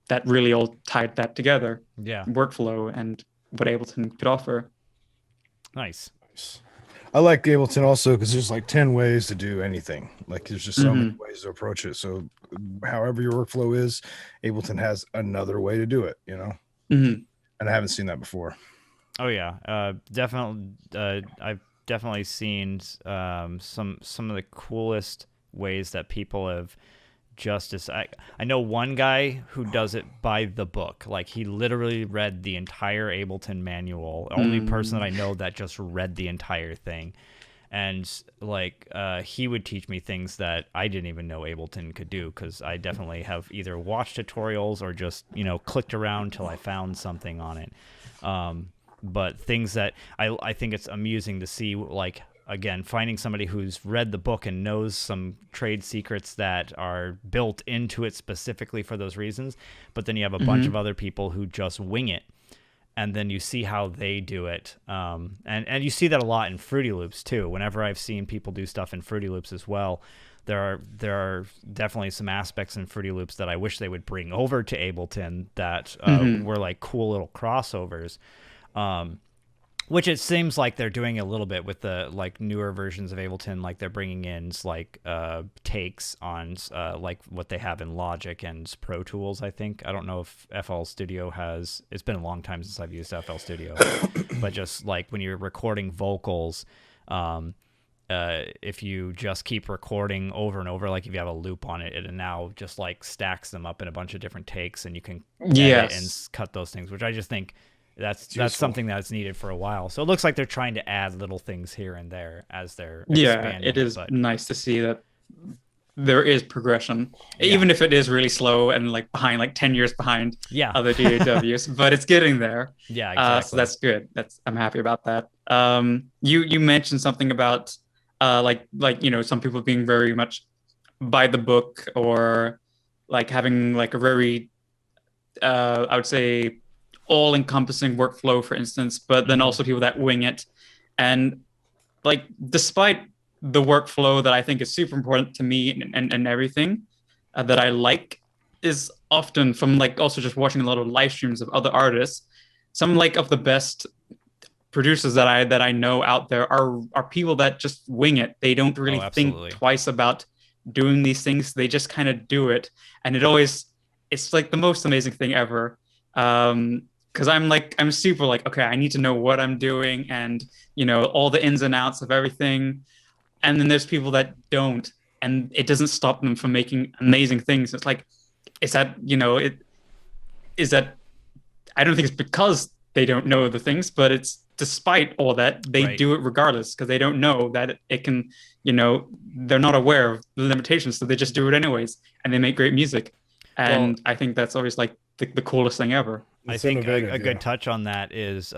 that really all tied that together. Yeah. Workflow and what Ableton could offer. Nice. I like Ableton also because there's like 10 ways to do anything. Like there's just so many ways to approach it. So however your workflow is, Ableton has another way to do it, And I haven't seen that before. Oh yeah, definitely. I've definitely seen some of the coolest ways that people have I know one guy who does it by the book. Like he literally read the entire Ableton manual. The only person that I know that just read the entire thing. And like he would teach me things that I didn't even know Ableton could do, because I definitely have either watched tutorials or just clicked around till I found something on it. But things that I think it's amusing to see, like, again, finding somebody who's read the book and knows some trade secrets that are built into it specifically for those reasons, but then you have a bunch of other people who just wing it, and then you see how they do it. And you see that a lot in Fruity Loops too. Whenever I've seen people do stuff in Fruity Loops as well, there are definitely some aspects in Fruity Loops that I wish they would bring over to Ableton that were like cool little crossovers. Which it seems like they're doing a little bit with the like newer versions of Ableton. Like they're bringing in like takes on like what they have in Logic and Pro Tools. I think, I don't know if FL Studio has. It's been a long time since I've used FL Studio, but just like when you're recording vocals, if you just keep recording over and over, like if you have a loop on it, it now just like stacks them up in a bunch of different takes, and you can edit and cut those things, which I just think that's something that's needed for a while. So it looks like they're trying to add little things here and there as they're expanding. It is nice to see that there is progression, even if it is really slow and like behind, like 10 years behind other DAWs, but it's getting there. Yeah, exactly. So that's good. I'm happy about that. You mentioned something about like some people being very much by the book, or like having like a very I would say all-encompassing workflow, for instance, but then also people that wing it. And like, despite the workflow that I think is super important to me and everything that I like, is often from like also just watching a lot of live streams of other artists. Some like of the best producers that I know out there are people that just wing it. They don't really think twice about doing these things. They just kind of do it, and it's like the most amazing thing ever. Because I'm super like, okay, I need to know what I'm doing, and all the ins and outs of everything. And then there's people that don't, and it doesn't stop them from making amazing things. It's like, I don't think it's because they don't know the things, but it's despite all that, they do it regardless, because they don't know that it can, they're not aware of the limitations, so they just do it anyways, and they make great music. And I think that's always like the coolest thing ever. I think a good touch on that is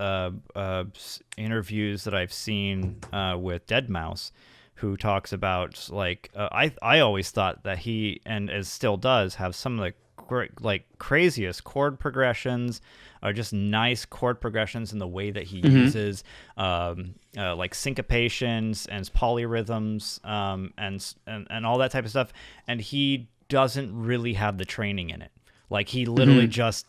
interviews that I've seen with Deadmau5, who talks about like I always thought that he and as still does have some of the craziest chord progressions, or just nice chord progressions in the way that he uses like syncopations and polyrhythms and all that type of stuff, and he doesn't really have the training in it. Like he literally just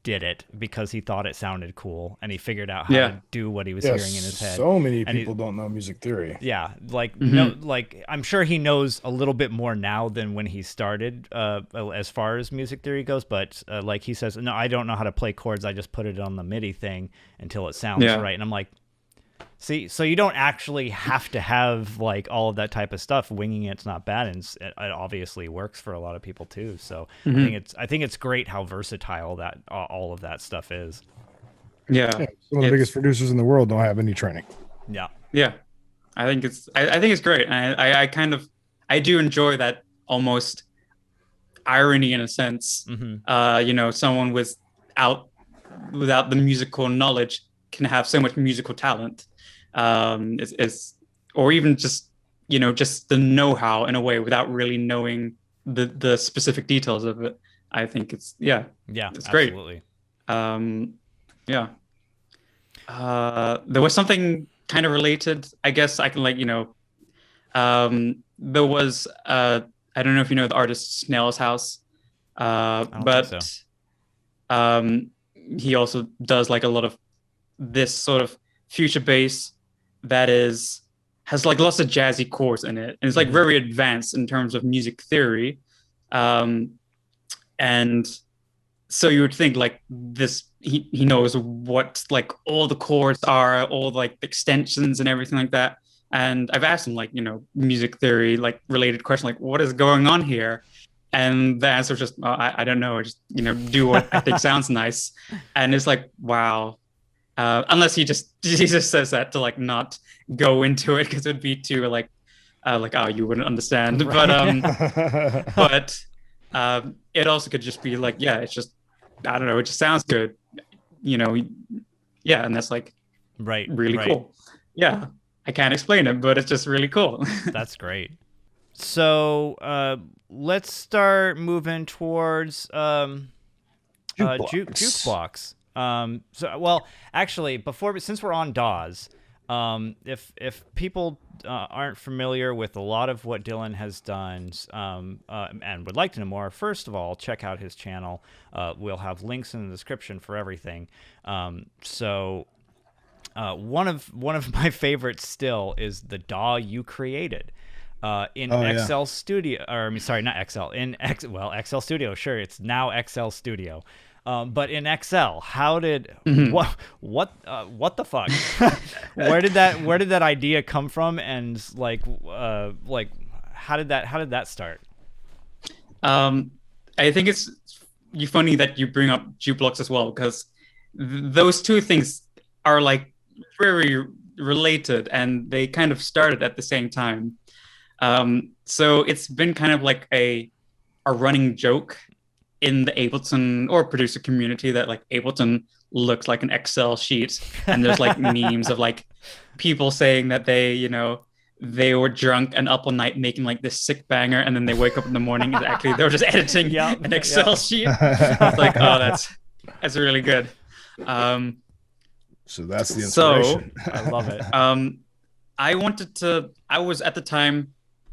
did it because he thought it sounded cool, and he figured out how to do what he was hearing in his head. So many people don't know music theory. Yeah, like no, like I'm sure he knows a little bit more now than when he started, as far as music theory goes. But like he says, no, I don't know how to play chords. I just put it on the MIDI thing until it sounds right. And I'm like, see, so you don't actually have to have like all of that type of stuff. Winging it's not bad, and it obviously works for a lot of people too. So I think it's great how versatile that all of that stuff is. Yeah, some of the biggest producers in the world don't have any training. Yeah, I think it's great. And I do enjoy that almost irony in a sense. Someone without the musical knowledge can have so much musical talent, or even just the know-how in a way without really knowing the specific details of it. I think it's it's absolutely great. There was something kind of related, I guess I can there was I don't know if you know the artist Snail's House, but he also does like a lot of this sort of future bass that has like lots of jazzy chords in it, and it's like very advanced in terms of music theory, and so you would think like this he knows what like all the chords are, all like the extensions and everything like that. And I've asked him like music theory like related question, like what is going on here, and the answer was just I don't know, just do what I think sounds nice. And it's like, wow. Unless he just says that to like not go into it, because it would be too like you wouldn't understand. Right. But it also could just be like, it's just, I don't know, it just sounds good, and that's like really cool. Yeah, I can't explain it, but it's just really cool. That's great. So let's start moving towards JukeBlocks. Actually, since we're on DAWs, if people aren't familiar with a lot of what Dylan has done, and would like to know more, first of all, check out his channel. We'll have links in the description for everything. One of my favorites still is the DAW you created. In XL Studio, or I mean, sorry, not XL. XL Studio. Sure, it's now XL Studio. But in XL, how did what the fuck? Where did that idea come from, and like how did that start? I think it's funny that you bring up JukeBlocks as well, because those two things are like very related, and they kind of started at the same time. So it's been kind of like a running joke in the Ableton or producer community that like Ableton looks like an Excel sheet, and there's like memes of like people saying that they were drunk and up all night making like this sick banger, and then they wake up in the morning and actually they were just editing an Excel sheet. I was like, oh, that's really good. So that's the inspiration. I love it. I was at the time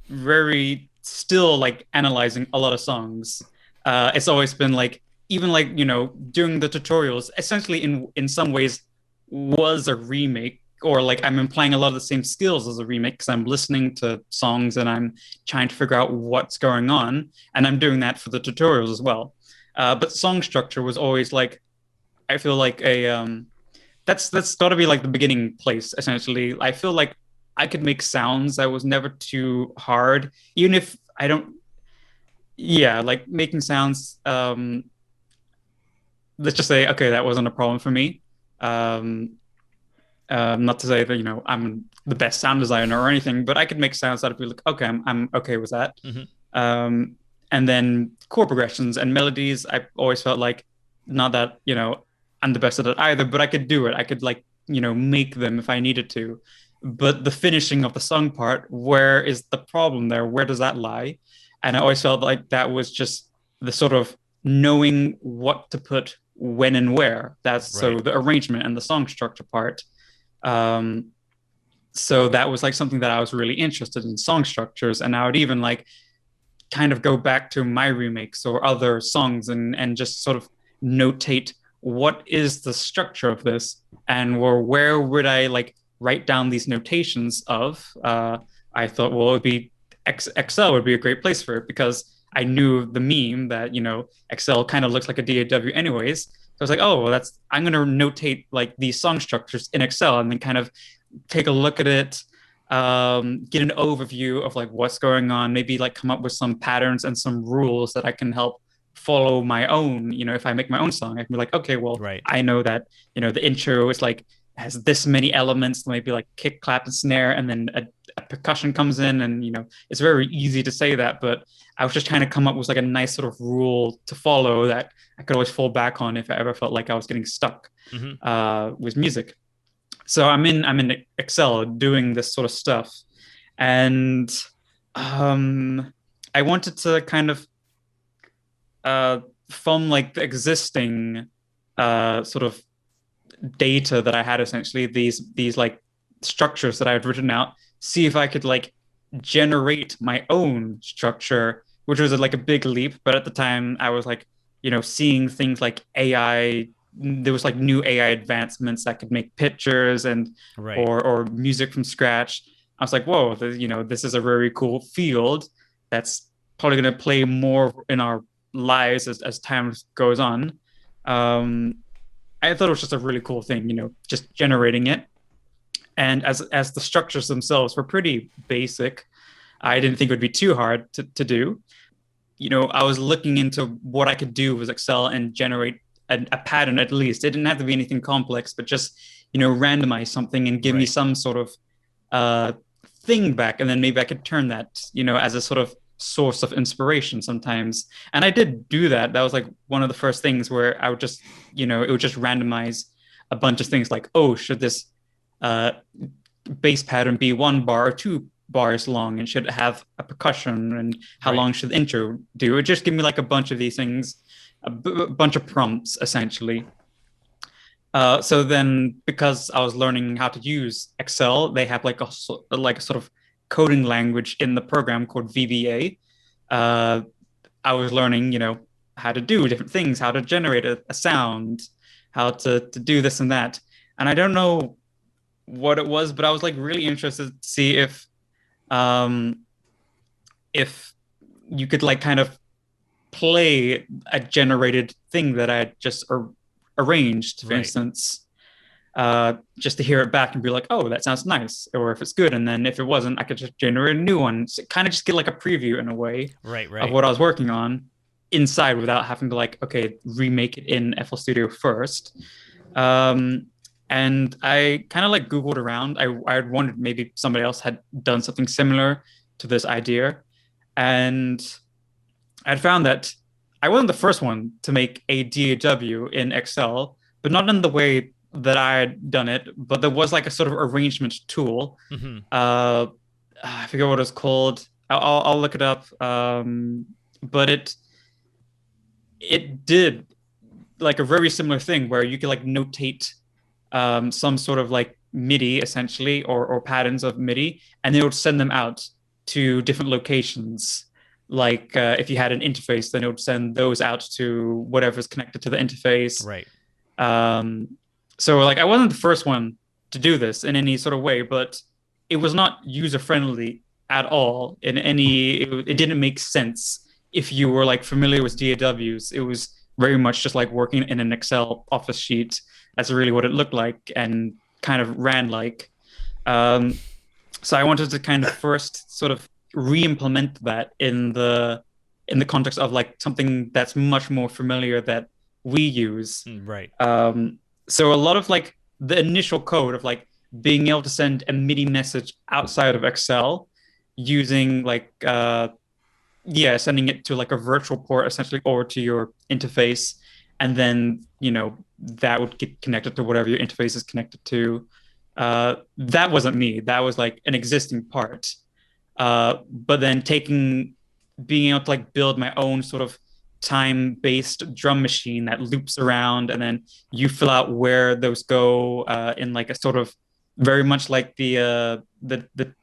very still like analyzing a lot of songs. It's always been like, even like, doing the tutorials essentially in some ways was a remake, or like I'm implying a lot of the same skills as a remake, because I'm listening to songs and I'm trying to figure out what's going on, and I'm doing that for the tutorials as well. But song structure was always like, I feel like that's got to be like the beginning place essentially. I feel like I could make sounds that was never too hard, even if I don't. Yeah, like making sounds. Let's just say, okay, that wasn't a problem for me. Not to say that I'm the best sound designer or anything, but I could make sounds that would be like, okay, I'm okay with that. And then chord progressions and melodies, I always felt like not that, I'm the best at it either, but I could do it. I could like, make them if I needed to. But the finishing of the song part, where is the problem there? Where does that lie? And I always felt like that was just the sort of knowing what to put when and where. That's so Right. the arrangement and the song structure part. Um, so that was like something that I was really interested in, song structures, and I would even like kind of go back to my remakes or other songs and just sort of notate what is the structure of this, and where would I like write down these notations of. I thought, well, it would be Excel would be a great place for it, because I knew the meme that Excel kind of looks like a DAW anyways. So I was like, oh, well, I'm going to notate like these song structures in Excel and then kind of take a look at it, get an overview of like what's going on, maybe like come up with some patterns and some rules that I can help follow my own. If I make my own song, I can be like, okay, well, Right. I know that, the intro is like, has this many elements, maybe like kick, clap, and snare, and then a percussion comes in, and it's very easy to say that, but I was just trying to come up with like a nice sort of rule to follow that I could always fall back on if I ever felt like I was getting stuck with music. So I'm in Excel doing this sort of stuff, and I wanted to kind of from like the existing sort of data that I had, essentially these like structures that I had written out, see if I could like generate my own structure, which was like a big leap. But at the time, I was like, seeing things like AI. There was like new AI advancements that could make pictures and Right. or music from scratch. I was like, whoa, this is a very cool field that's probably going to play more in our lives as time goes on. I thought it was just a really cool thing, just generating it. And as the structures themselves were pretty basic, I didn't think it would be too hard to do. I was looking into what I could do with Excel and generate a pattern at least. It didn't have to be anything complex, but just, randomize something and give me some sort of thing back. And then maybe I could turn that, as a sort of source of inspiration sometimes. And I did do that. That was like one of the first things where I would just, it would just randomize a bunch of things like, oh, should this bass pattern be 1 bar or 2 bars long, and should it have a percussion, and how long should the intro do? It just give me like a bunch of these things, a bunch of prompts essentially. So then, because I was learning how to use Excel, they have like a sort of coding language in the program called VBA. I was learning, how to do different things, how to generate a sound, how to do this and that. And I don't know what it was, but I was like really interested to see if you could like kind of play a generated thing that I had just arranged, for instance, just to hear it back and be like, oh, that sounds nice, or if it's good. And then if it wasn't, I could just generate a new one. So kind of just get like a preview in a way of what I was working on inside, without having to like, okay, remake it in FL Studio first. And I kind of like Googled around. I wondered maybe somebody else had done something similar to this idea. And I'd found that I wasn't the first one to make a DAW in Excel, but not in the way that I had done it. But there was like a sort of arrangement tool. I forget what it's called. I'll look it up. But it did like a very similar thing where you could like notate some sort of like MIDI essentially, or patterns of MIDI, and they would send them out to different locations. Like if you had an interface, then it would send those out to whatever's connected to the interface. Right. So like I wasn't the first one to do this in any sort of way, but it was not user friendly at all in any. It didn't make sense if you were like familiar with DAWs. It was very much just like working in an Excel office sheet. That's really what it looked like and kind of ran like. So I wanted to kind of first sort of re-implement that in the context of like something that's much more familiar that we use. Right. So a lot of like the initial code of like being able to send a MIDI message outside of Excel using like sending it to like a virtual port essentially, or to your interface, and then that would get connected to whatever your interface is connected to. That wasn't me. That was like an existing part. But then being able to like build my own sort of time-based drum machine that loops around, and then you fill out where those go in like a sort of very much like the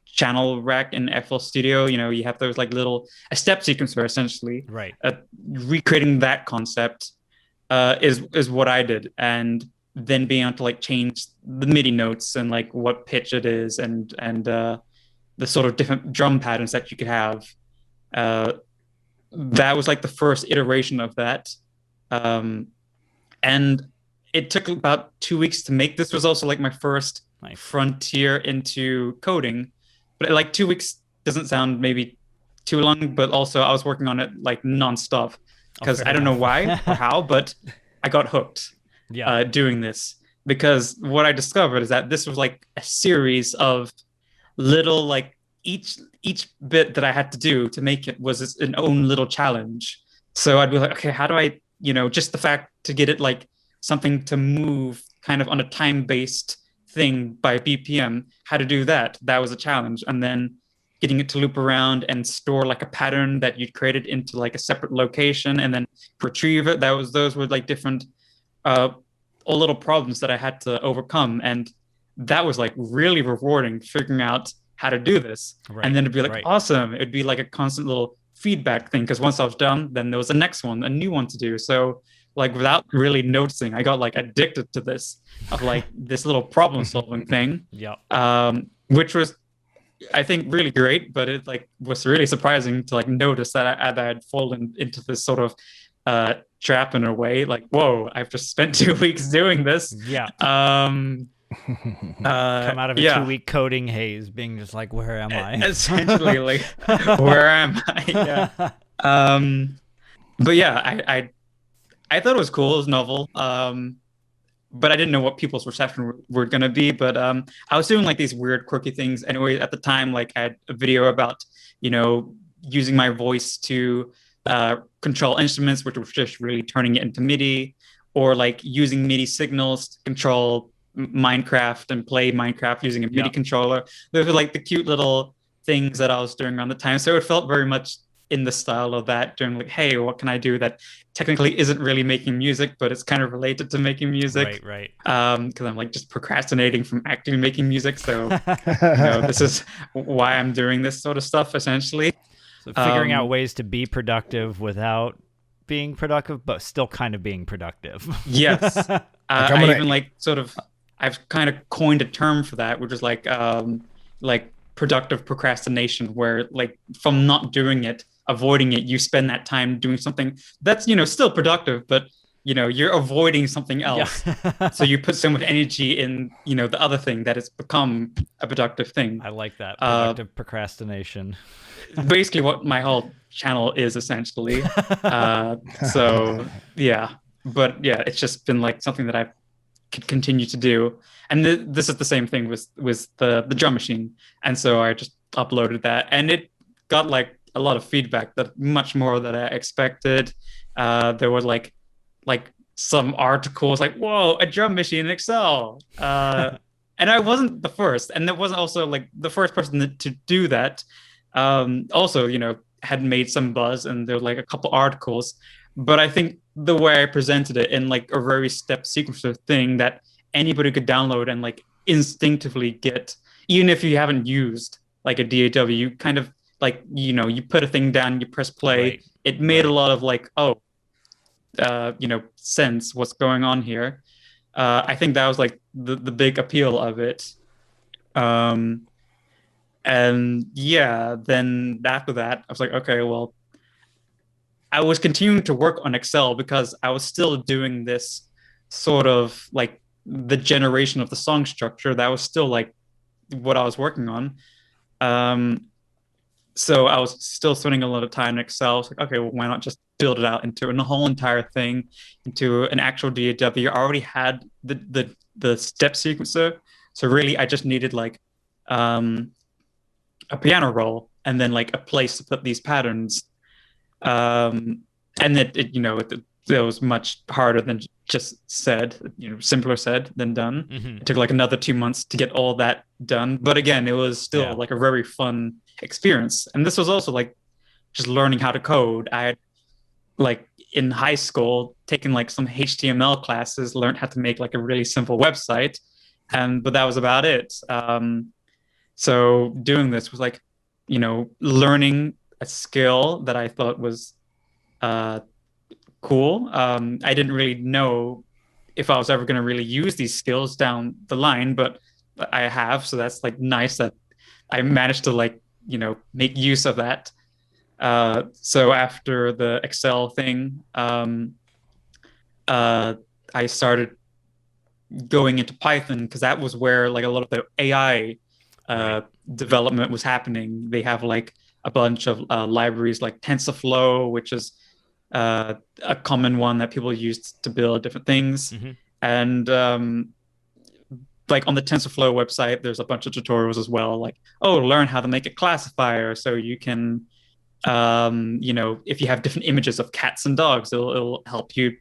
channel rack in FL Studio. You have those like a step sequencer essentially. Right. Recreating that concept is what I did, and then being able to like change the MIDI notes and like what pitch it is, and the sort of different drum patterns that you could have. That was like the first iteration of that. And it took about 2 weeks to make. This was also like my first frontier into coding, but like 2 weeks doesn't sound maybe too long, but also I was working on it like nonstop because I don't know why or how, but I got hooked doing this, because what I discovered is that this was like a series of little like each bit that I had to do to make it was an own little challenge. So I'd be like, okay, how do I, just the fact to get it like something to move kind of on a time-based thing by BPM, how to do that was a challenge. And then getting it to loop around and store like a pattern that you'd created into like a separate location and then retrieve it. Those were like different all little problems that I had to overcome. And that was like really rewarding, figuring out how to do this. Right, and then it'd be like awesome. It'd be like a constant little feedback thing, because once I was done, then there was the next one, a new one to do. So like without really noticing, I got like addicted to this, of like this little problem solving thing. Which was, I think, really great, but it like was really surprising to like notice that I had fallen into this sort of trap in a way. Like, whoa, I've just spent 2 weeks doing this. Come out of a 2-week coding haze, being just like, where am I? Essentially, like, where am I? But yeah, I thought it was cool. It was novel. But I didn't know what people's reception were going to be. But I was doing like these weird, quirky things. Anyway, at the time, like I had a video about, using my voice to control instruments, which was just really turning it into MIDI, or like using MIDI signals to control Minecraft and play Minecraft using a MIDI controller. Those were like the cute little things that I was doing around the time. So it felt very much in the style of that, doing like, hey, what can I do that technically isn't really making music, but it's kind of related to making music. Right. Because I'm like just procrastinating from actually making music. So this is why I'm doing this sort of stuff, essentially. So figuring out ways to be productive without being productive, but still kind of being productive. Yes. I even like sort of, I've kind of coined a term for that, which is like productive procrastination, where like from not doing it, avoiding it, you spend that time doing something that's, still productive, but you're avoiding something else. So you put so much energy in, the other thing that has become a productive thing. I like that, productive procrastination. Basically what my whole channel is, essentially. So yeah, but yeah, it's just been like something that I could continue to do. And this is the same thing with the drum machine. And so I just uploaded that, and it got like a lot of feedback, that much more than I expected. There were like some articles like, whoa, a drum machine in Excel. And I wasn't the first, and it wasn't also like the first person to do that. Also, had made some buzz, and there were like a couple articles, but I think the way I presented it in like a very step sequencer thing that anybody could download and like instinctively get, even if you haven't used like a DAW, you kind of like, you put a thing down, you press play. It made a lot of like, sense what's going on here. I think that was like the big appeal of it. And yeah, then after that, I was like, okay, well, I was continuing to work on Excel because I was still doing this sort of like the generation of the song structure. That was still like what I was working on. So I was still spending a lot of time in Excel. I was like, okay, well, why not just build it out into a whole entire thing, into an actual DAW? I already had the step sequencer. So really, I just needed like a piano roll and then like a place to put these patterns. And it it was much harder than just said, simpler said than done. It took like another 2 months to get all that done. But again, it was still like a very fun experience. And this was also like just learning how to code. I had like in high school taken like some HTML classes, learned how to make like a really simple website. But that was about it. So doing this was like, learning a skill that I thought was cool. I didn't really know if I was ever going to really use these skills down the line, but I have. So that's like nice that I managed to like, make use of that. So after the Excel thing, I started going into Python because that was where like a lot of the AI development was happening. They have like a bunch of libraries like TensorFlow, which is a common one that people use to build different things. And like on the TensorFlow website, there's a bunch of tutorials as well, like, learn how to make a classifier so you can, if you have different images of cats and dogs, it'll help you,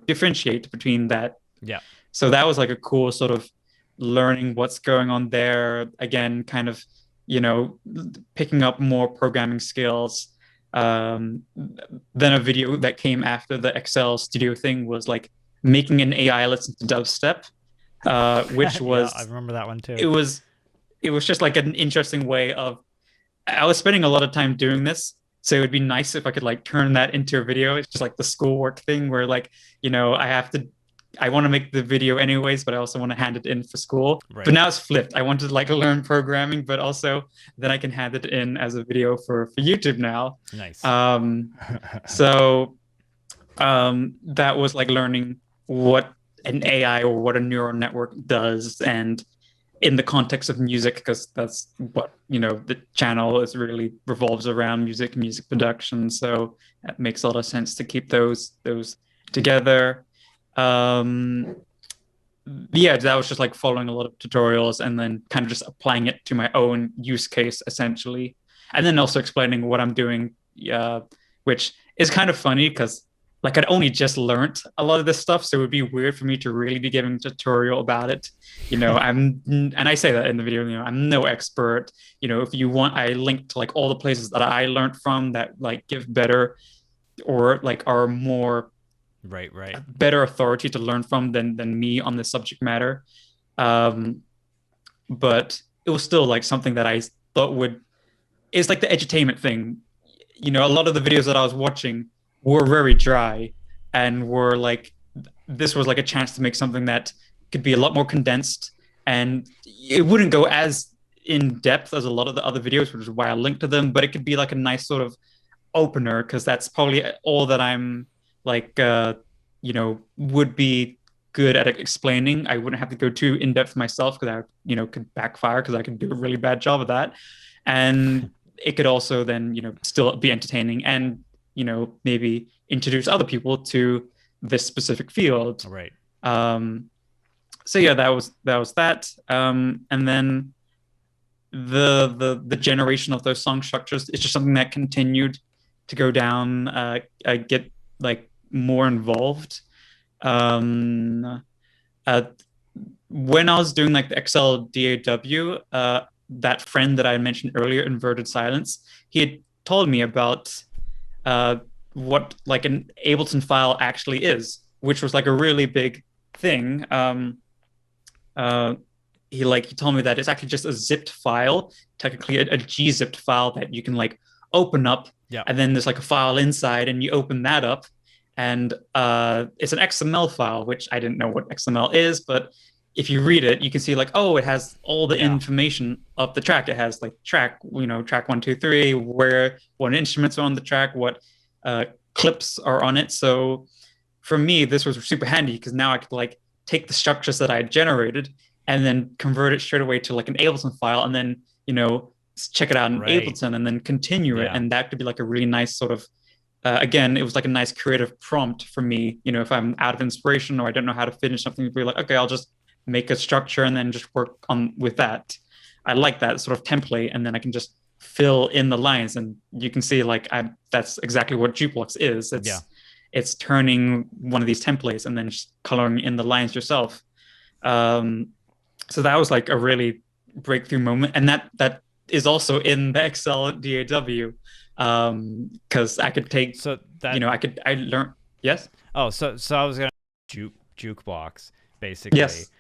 differentiate between that. Yeah. So that was like a cool sort of learning what's going on there. Again, kind of, picking up more programming skills. Then a video that came after the Excel Studio thing was like making an AI listen to dubstep, which was I remember that one too. It was just like an interesting way of. I was spending a lot of time doing this, so it would be nice if I could like turn that into a video. It's just like the schoolwork thing where like I want to make the video anyways, but I also want to hand it in for school. Right. But now it's flipped. I want to like learn programming, but also then I can hand it in as a video for YouTube now. Nice. So that was like learning what an AI or what a neural network does, and in the context of music, because that's what the channel is really revolves around music production. So that makes a lot of sense to keep those together. That was just like following a lot of tutorials and then kind of just applying it to my own use case essentially, and then also explaining what I'm doing, which is kind of funny because like I'd only just learned a lot of this stuff, so it would be weird for me to really be giving a tutorial about it. And I say that in the video, I'm no expert. If you want, I linked to like all the places that I learned from that like give better or like are more right better authority to learn from than me on this subject matter. But it was still like something that I thought it's like the edutainment thing. A lot of the videos that I was watching were very dry and were like, this was like a chance to make something that could be a lot more condensed, and it wouldn't go as in depth as a lot of the other videos, which is why I linked to them, but it could be like a nice sort of opener, because that's probably all that I'm like, would be good at explaining. I wouldn't have to go too in depth myself because I, could backfire because I could do a really bad job of that. And it could also then, still be entertaining and, maybe introduce other people to this specific field. Right. So yeah, that was that. And then the generation of those song structures is just something that continued to go down, get like more involved. When I was doing like the Excel DAW, that friend that I mentioned earlier, Inverted Silence, he had told me about what like an Ableton file actually is, which was like a really big thing. He told me that it's actually just a zipped file, technically a gzipped file that you can like open up. Yeah. And then there's like a file inside, and you open that up, and it's an XML file, which I didn't know what XML is, but if you read it, you can see like, it has all the information of the track. It has like track 1, 2, 3, what instruments are on the track, what clips are on it. So for me, this was super handy because now I could like take the structures that I had generated and then convert it straight away to like an Ableton file, and then check it out in Ableton and then continue it. And that could be like a really nice sort of again, it was like a nice creative prompt for me. If I'm out of inspiration or I don't know how to finish something, to be like, okay, I'll just make a structure and then just work on with that. I like that sort of template, and then I can just fill in the lines, and you can see like that's exactly what JukeBlocks is. it's turning one of these templates and then just coloring in the lines yourself. So that was like a really breakthrough moment, and that is also in the Excel DAW, because I could take, So that I learned. Yes. Oh, so I was gonna jukebox basically. Yes.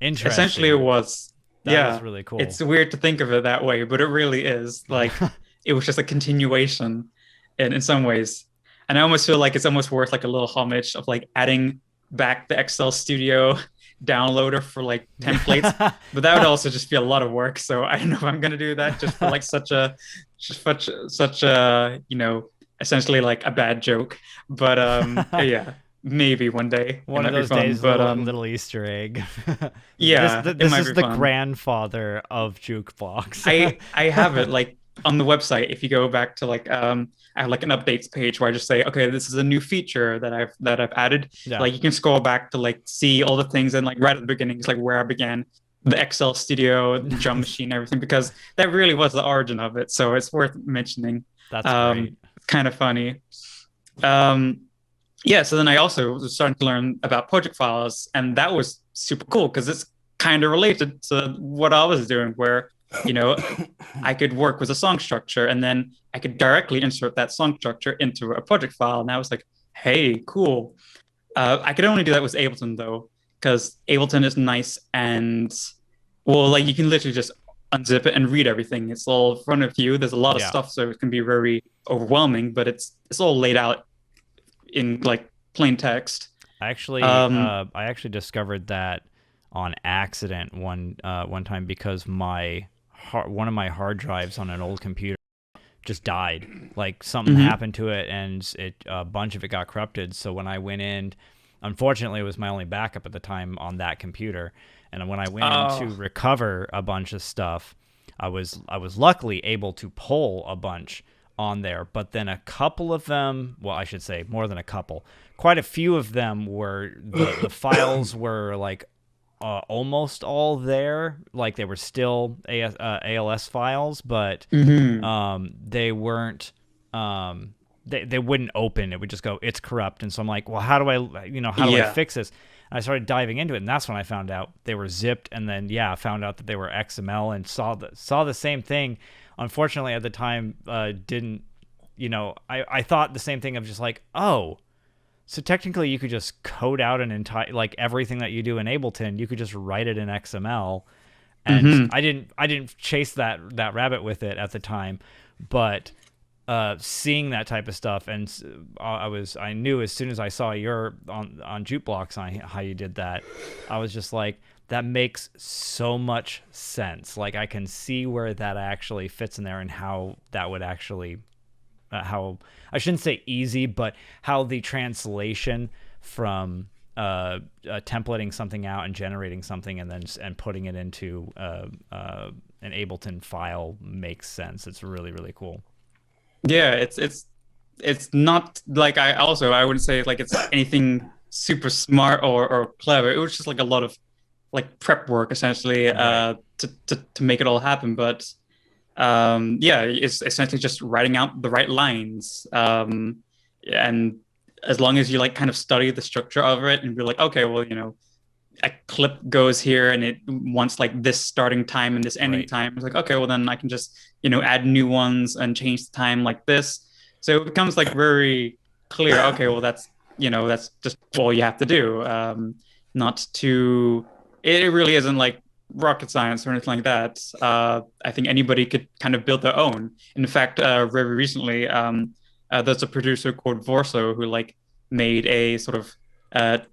Interesting. Essentially, it was. That is really cool. It's weird to think of it that way, but it really is. Like, it was just a continuation in some ways. And I almost feel like it's almost worth like a little homage of like adding back the Excel Studio downloader for like templates. But that would also just be a lot of work. So I don't know if I'm gonna do that just for like such a essentially like a bad joke. But yeah. Maybe one day. One of those days, but little Easter egg. Yeah, this is the grandfather of jukebox. I have it like on the website. If you go back to like I have like an updates page where I just say, okay, this is a new feature that I've added. Yeah. Like you can scroll back to like see all the things, and like right at the beginning is like where I began, the Excel Studio, the drum machine, everything, because that really was the origin of it. So it's worth mentioning. That's great. It's kind of funny. Yeah, so then I also was starting to learn about project files, and that was super cool because it's kind of related to what I was doing, where, I could work with a song structure and then I could directly insert that song structure into a project file. And I was like, hey, cool. I could only do that with Ableton though, because Ableton is nice and, well, like you can literally just unzip it and read everything. It's all in front of you. There's a lot of stuff, so it can be very overwhelming, but it's all laid out in like plain text. I actually discovered that on accident one time, because one of my hard drives on an old computer just died. Like something happened to it, and a bunch of it got corrupted. So when I went in, unfortunately, it was my only backup at the time on that computer. And when I went in to recover a bunch of stuff, I was luckily able to pull a bunch on there, but then a couple of them, well, I should say more than a couple, quite a few of them were, the files were like almost all there, like they were still ALS files, but they weren't, they wouldn't open. It would just go, it's corrupt. And so I'm like, well, how do I fix this? And I started diving into it, and that's when I found out they were zipped, and then I found out that they were XML, and saw the same thing. Unfortunately, at the time, didn't, I thought the same thing of just like, oh, so technically you could just code out an entire, like everything that you do in Ableton, you could just write it in XML. And I didn't chase that rabbit with it at the time, but seeing that type of stuff, and I knew as soon as I saw your on JukeBlocks on how you did that, I was just like, that makes so much sense. Like I can see where that actually fits in there, and how that would actually, how I shouldn't say easy, but how the translation from templating something out and generating something and putting it into an Ableton file makes sense. It's really, really cool. Yeah, it's not like I wouldn't say like it's anything super smart or clever. It was just like a lot of like prep work essentially to make it all happen. But it's essentially just writing out the right lines, and as long as you like kind of study the structure of it and be like, okay, well, a clip goes here and it wants like this starting time and this ending time. It's like, okay, well then I can just add new ones and change the time like this. So it becomes like very clear. Okay, well that's just all you have to do. It really isn't like rocket science or anything like that. I think anybody could kind of build their own. In fact, very recently, there's a producer called Vorso who like made a sort of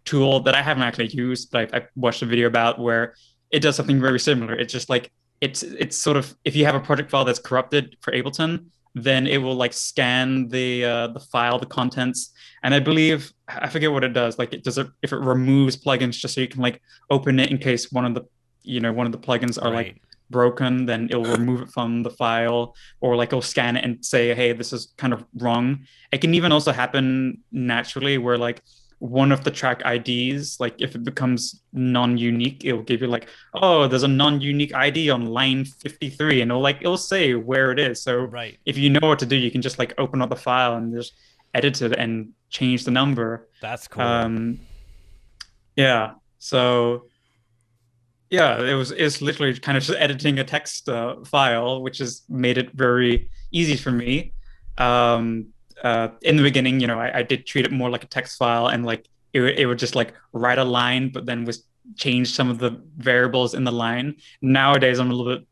tool that I haven't actually used, but I watched a video about, where it does something very similar. It's just like it's sort of, if you have a project file that's corrupted for Ableton, then it will like scan the file, the contents, and I believe, I forget what it does. Like if it removes plugins just so you can like open it in case one of the plugins are like broken, then it'll remove it from the file, or like it'll scan it and say, hey, this is kind of wrong. It can even also happen naturally, where like one of the track IDs, like if it becomes non-unique, it will give you like, oh, there's a non-unique ID on line 53, and it'll say where it is. So if you know what to do, you can just like open up the file and just edit it and change the number. That's cool. Yeah. So yeah, it's literally kind of just editing a text file, which has made it very easy for me. In the beginning, I did treat it more like a text file, and like it would just like write a line, but then was change some of the variables in the line. Nowadays, I'm a little bit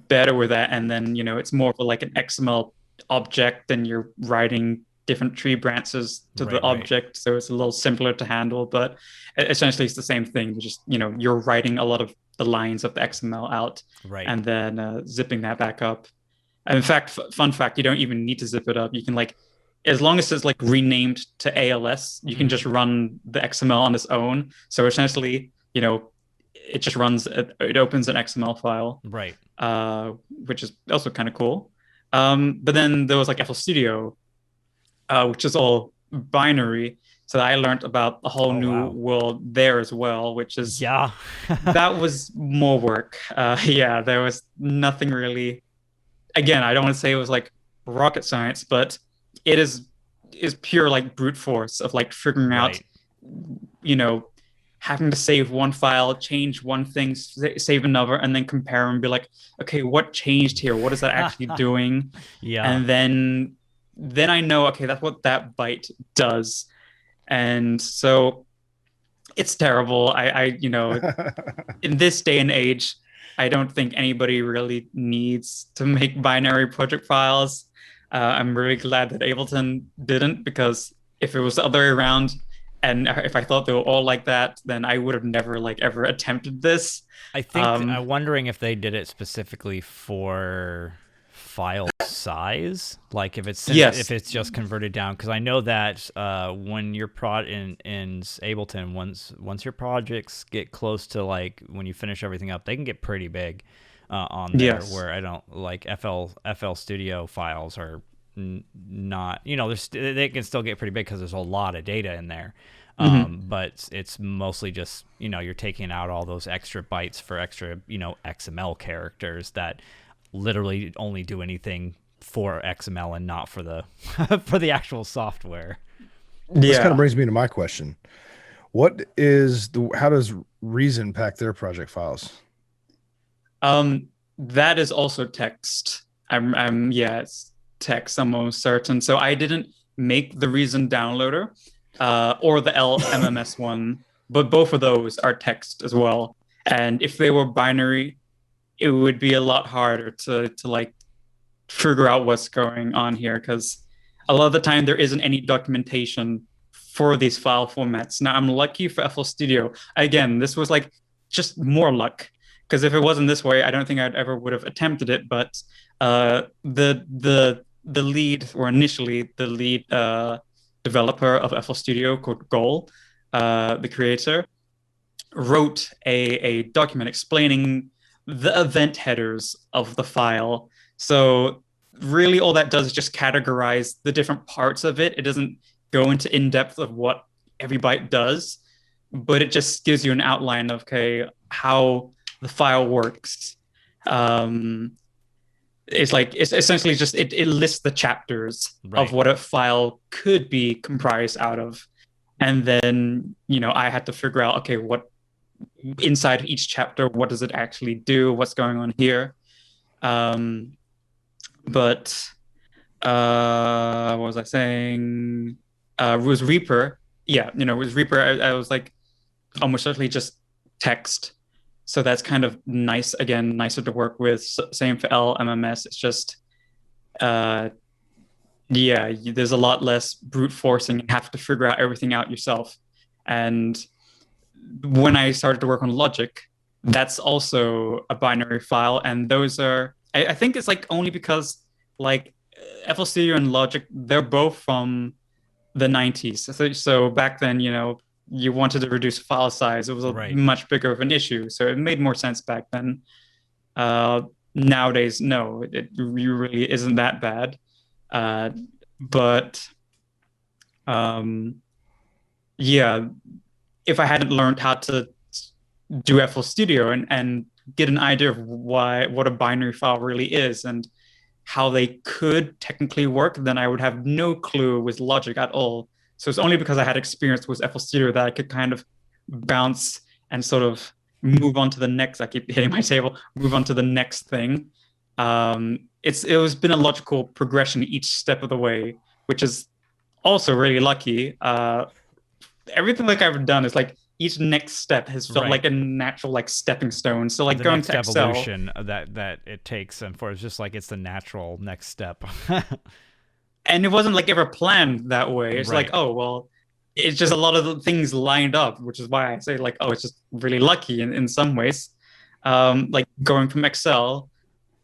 better with that, and then it's more of like an XML object, and you're writing different tree branches to the object, so it's a little simpler to handle. But essentially, it's the same thing. Just you're writing a lot of the lines of the XML out, and then zipping that back up. And in fact, fun fact, you don't even need to zip it up. You can like, as long as it's like renamed to ALS, you can just run the XML on its own. So essentially, it just runs, it opens an XML file, which is also kind of cool. But then there was like FL Studio, which is all binary. So I learned about a whole new world there as well, which is, that was more work. There was nothing really, again, I don't want to say it was like rocket science, but it is pure like brute force of like figuring out, having to save one file, change one thing, save another, and then compare and be like, okay, what changed here? What is that actually doing? And then I know, okay, that's what that byte does. And so it's terrible. I in this day and age, I don't think anybody really needs to make binary project files. I'm really glad that Ableton didn't, because if it was the other way around, and if I thought they were all like that, then I would have never like ever attempted this. I think I'm wondering if they did it specifically for file size, like if it's just converted down, because I know that when your in Ableton, once your projects get close to like when you finish everything up, they can get pretty big on there. Where I don't like FL Studio files are not, they can still get pretty big because there's a lot of data in there. But it's mostly just, you're taking out all those extra bytes for extra, XML characters that literally only do anything for XML and not for the for the actual software. This kind of brings me to my question. How does Reason pack their project files? That is also text. It's text, I'm almost certain. So I didn't make the Reason downloader or the LMMS one, but both of those are text as well. And if they were binary, it would be a lot harder to like figure out what's going on here, because a lot of the time there isn't any documentation for these file formats. Now, I'm lucky for FL Studio. Again, this was like just more luck, because if it wasn't this way, I don't think I'd ever would have attempted it. But the lead, or initially the lead developer of FL Studio, called Goal, the creator, wrote a document explaining the event headers of the file. So really all that does is just categorize the different parts of it. It doesn't go into in-depth of what every byte does, but it just gives you an outline of, okay, how the file works. It's essentially just, it lists the chapters of what a file could be comprised out of. And then, I had to figure out, okay, what inside each chapter, what does it actually do? What's going on here? What was I saying? Was Reaper. Yeah, with Reaper, I was like almost certainly just text. So that's kind of nice, again, nicer to work with. Same for LMMS. It's just, there's a lot less brute forcing and have to figure out everything out yourself. And when I started to work on Logic, that's also a binary file. And those are, I think it's like only because like FL Studio and Logic, they're both from the 90s. So back then, you wanted to reduce file size. It was much bigger of an issue. So it made more sense back then. Nowadays, no, it really isn't that bad. If I hadn't learned how to do FL Studio and get an idea of what a binary file really is and how they could technically work, then I would have no clue with Logic at all. So it's only because I had experience with FL Studio that I could kind of bounce and sort of move on to the next. I keep hitting my table, move on to the next thing. It was been a logical progression each step of the way, which is also really lucky. Everything like I've done is like each next step has felt like a natural like stepping stone. So like the going next to Excel, evolution that it takes, and for it's just like it's the natural next step. and it wasn't like ever planned that way. It's like, oh well, it's just a lot of the things lined up, which is why I say like, oh, it's just really lucky in some ways. Like going from Excel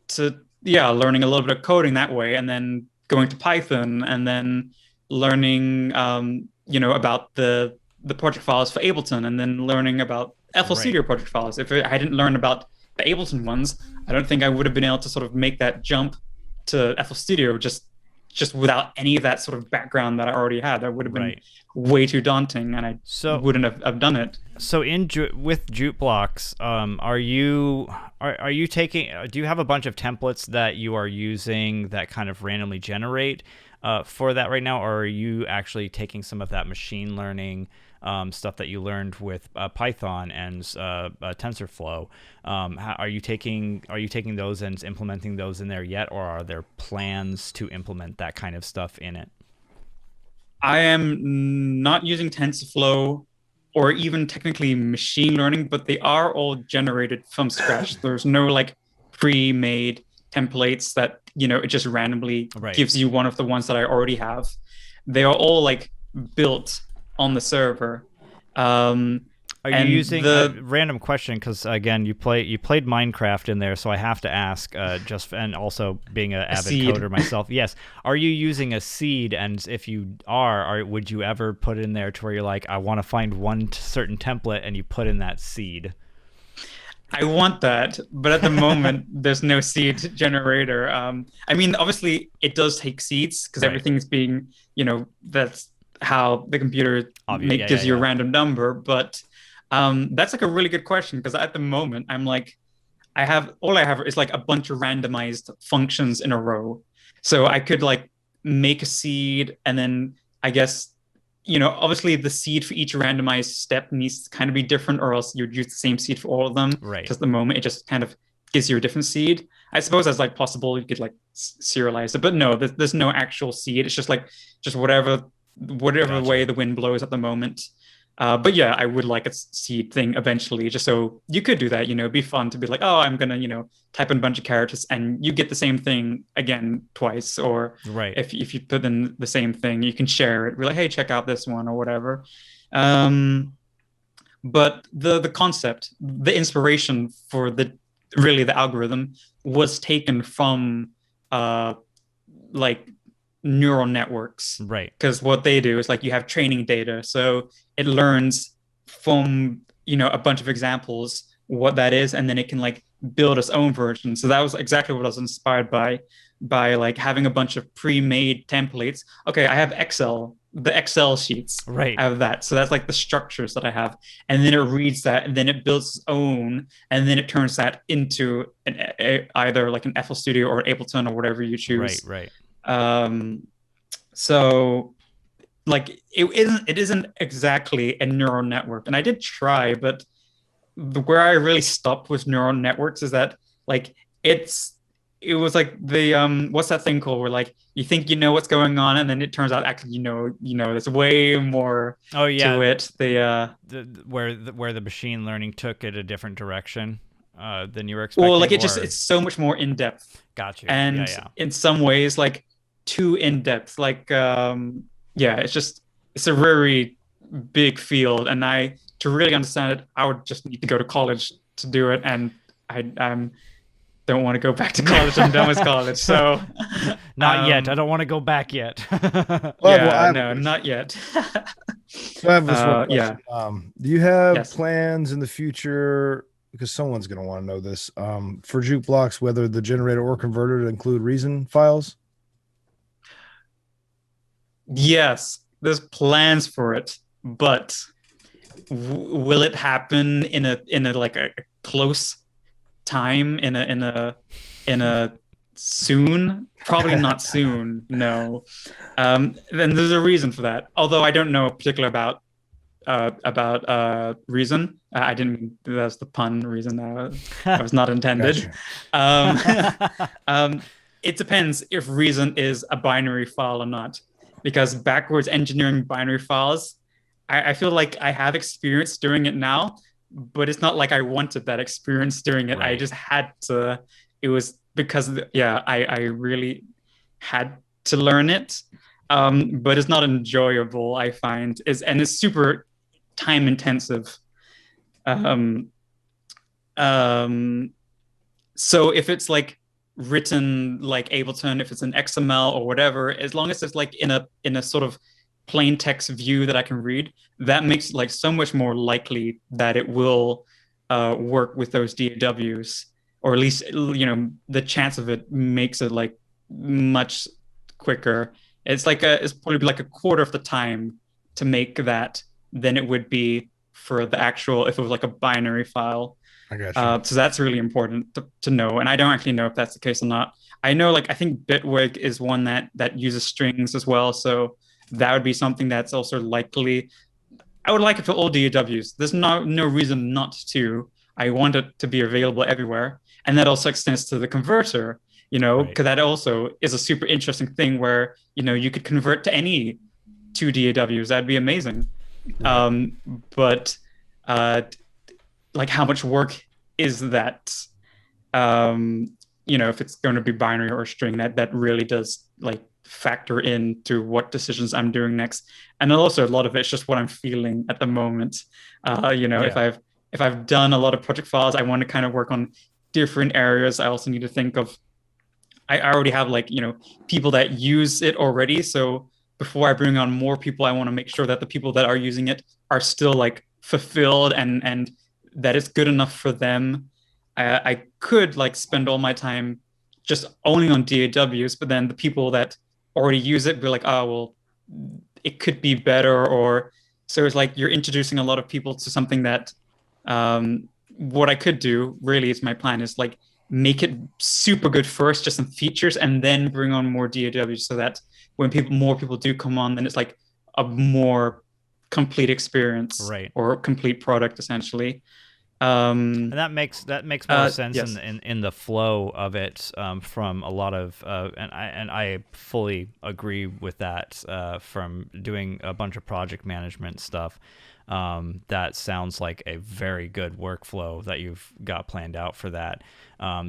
to learning a little bit of coding that way, and then going to Python, and then learning about the project files for Ableton, and then learning about FL Studio project files. If I didn't learn about the Ableton ones, I don't think I would have been able to sort of make that jump to FL Studio just without any of that sort of background that I already had. That would have been way too daunting, and I wouldn't have done it. So with JukeBlocks, are you taking? Do you have a bunch of templates that you are using that kind of randomly generate for that right now, or are you actually taking some of that machine learning stuff that you learned with Python and TensorFlow? Are you taking those and implementing those in there yet, or are there plans to implement that kind of stuff in it? I am not using TensorFlow or even technically machine learning, but they are all generated from scratch. There's no like pre-made templates that, it just randomly gives you one of the ones that I already have. They are all like built on the server. Are you using a random question? Because again, you played Minecraft in there, so I have to ask. And also being an avid coder myself, yes. Are you using a seed? And if you would you ever put in there to where you're like, I want to find one certain template, and you put in that seed? I want that, but at the moment, there's no seed generator. I mean, obviously, it does take seeds because everything's being, that's how the computer gives you a random number, but. That's like a really good question, because at the moment I'm like, all I have is like a bunch of randomized functions in a row. So I could like make a seed, and then I guess, obviously the seed for each randomized step needs to kind of be different, or else you'd use the same seed for all of them. Right. Because at the moment it just kind of gives you a different seed. I suppose that's like possible. You could like serialize it, but no, there's no actual seed. It's just like, whatever way the wind blows at the moment. But yeah, I would like a seed thing eventually, just so you could do that. It'd be fun to be like, oh, I'm gonna, type in a bunch of characters, and you get the same thing again twice. Or if you put in the same thing, you can share it. Be like, hey, check out this one or whatever. But the concept, the inspiration for the algorithm was taken from like neural networks, because what they do is like, you have training data, so it learns from a bunch of examples what that is, and then it can like build its own version. So that was exactly what I was inspired by like having a bunch of pre-made templates. Okay, I have the Excel sheets, I have that, so that's like the structures that I have, and then it reads that, and then it builds its own, and then it turns that into either like an FL Studio or Ableton or whatever you choose. So like it isn't exactly a neural network, and I did try, but where I really stopped with neural networks is that like it was like the what's that thing called, where like you think you know what's going on, and then it turns out actually there's way more to it. Where the machine learning took it a different direction than you were expecting. Well, like it's so much more in depth. Gotcha. And in some ways like too in depth. Like it's a very big field, and to really understand it, I would just need to go to college to do it, and I don't want to go back to college. I'm done with college, so not yet. I don't want to go back yet. Not yet. So I have this one question. Do you have plans in the future, because someone's going to want to know this, for JukeBlocks, whether the generator or converter to include Reason files? Yes, there's plans for it, but will it happen in a like a close time, in a soon, probably not soon. No. Then there's a reason for that. Although I don't know particular about reason. I didn't mean that's the pun reason. That was not intended. Gotcha. It depends if reason is a binary file or not, because backwards engineering binary files, I feel like I have experience doing it now, but it's not like I wanted that experience doing it. I Right. just had to. It was because yeah, I really had to learn it. But it's not enjoyable, I find, and it's super time intensive. Um, um, so if it's like written like Ableton, if it's an XML or whatever, as long as it's like in a sort of plain text view that I can read, that makes it like so much more likely that it will work with those DAWs, or at least the chance of it makes it like much quicker. It's probably like a quarter of the time to make that than it would be for the actual if it was like a binary file. I got you. So that's really important to know. And I don't actually know if that's the case or not. I know, like, I think Bitwig is one that uses strings as well. So that would be something that's also likely. I would like it for all DAWs. There's no reason not to. I want it to be available everywhere. And that also extends to the converter, Right. because that also is a super interesting thing where, you could convert to any two DAWs. That'd be amazing. Right. But like, how much work is that? If it's going to be binary or string, that really does like factor into what decisions I'm doing next. And then also a lot of it's just what I'm feeling at the moment. If Yeah. I've done a lot of project files, I want to kind of work on different areas. I also need to think of, I already have like, people that use it already. So before I bring on more people, I want to make sure that the people that are using it are still like fulfilled and that it's good enough for them. I could like spend all my time just only on DAWs, but then the people that already use it be like, oh, well, it could be better. Or so it's like you're introducing a lot of people to something that what I could do really is my plan is like make it super good first, just some features, and then bring on more DAWs so that when more people do come on, then it's like a more complete experience Right. or complete product essentially. And that makes more sense Yes. in the flow of it, from a lot of and I fully agree with that, from doing a bunch of project management stuff. That sounds like a very good workflow that you've got planned out for that,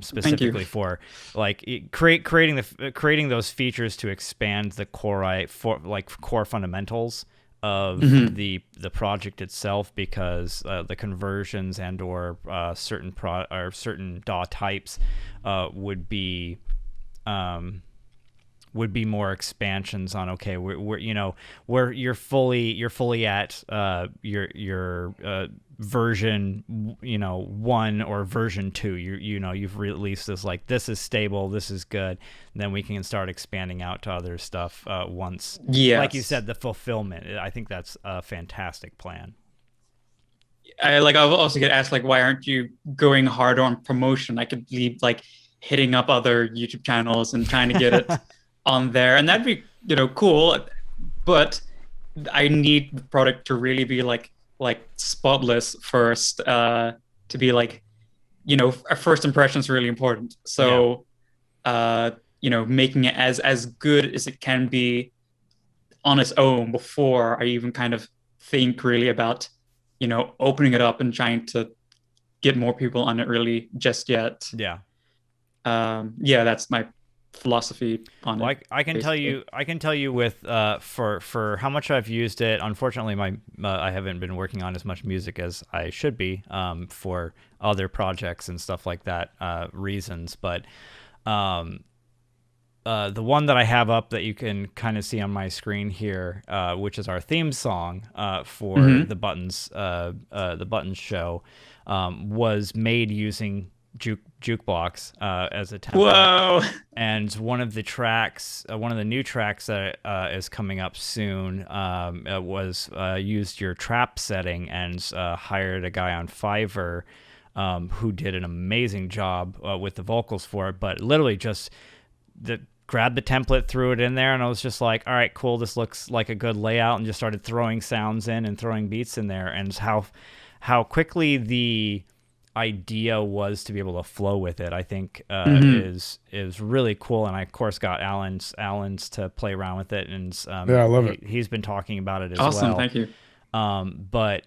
specifically for like creating those features to expand the core fundamentals of the project itself, because the conversions and or certain DAW types would be more expansions on, okay, where you're fully at your version 1 or version 2. You've released this, like, this is stable, this is good, and then we can start expanding out to other stuff once, like you Yes. said, the fulfillment. I think that's a fantastic plan. I'll also get asked like, why aren't you going harder on promotion? I could leave like hitting up other YouTube channels and trying to get it on there, and that'd be cool. But I need the product to really be like spotless first, to be like, a first impression is really important. So making it as good as it can be on its own before I even kind of think really about opening it up and trying to get more people on it really just yet. Yeah. That's my philosophy on Well, it. I can basically. tell you with for how much I've used it. Unfortunately, I haven't been working on as much music as I should be, for other projects and stuff like that, reasons. But the one that I have up that you can kind of see on my screen here, which is our theme song for the Buttons show, was made using JukeBlocks as a template. Whoa! And one of the new tracks that is coming up soon, was used your trap setting and hired a guy on Fiverr, who did an amazing job with the vocals for it, but literally just grabbed the template, threw it in there, and I was just like, all right, cool, this looks like a good layout, and just started throwing sounds in and throwing beats in there. And how quickly the idea was to be able to flow with it, I think is really cool. And I of course got Alan's to play around with it, and I love it. He's been talking about it as awesome. well. Thank you. But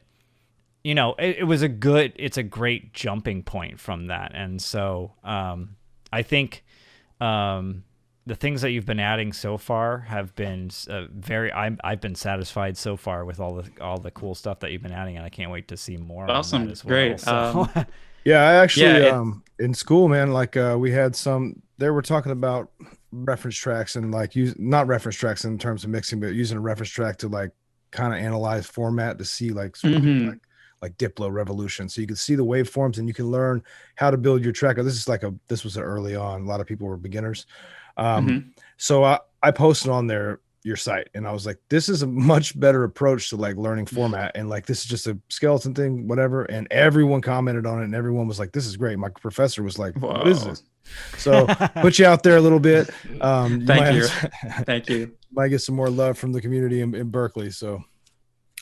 you know, it's a great jumping point from that. And so I think the things that you've been adding so far have been I've been satisfied so far with all the cool stuff that you've been adding, and I can't wait to see more. Awesome. On that as well. Great. So. Yeah, I actually in school, man, like we had they were talking about reference tracks and like not reference tracks in terms of mixing, but using a reference track to like kind of analyze format to see like sort of like Diplo Revolution, so you can see the waveforms and you can learn how to build your track. This was early on. A lot of people were beginners. So I posted on your site, and I was like, this is a much better approach to like learning format, and like this is just a skeleton thing, whatever. And everyone commented on it, and everyone was like, this is great. My professor was like, whoa, what is this? So put you out there a little bit. Thank you. Thank you. Might get some more love from the community in Berkeley. So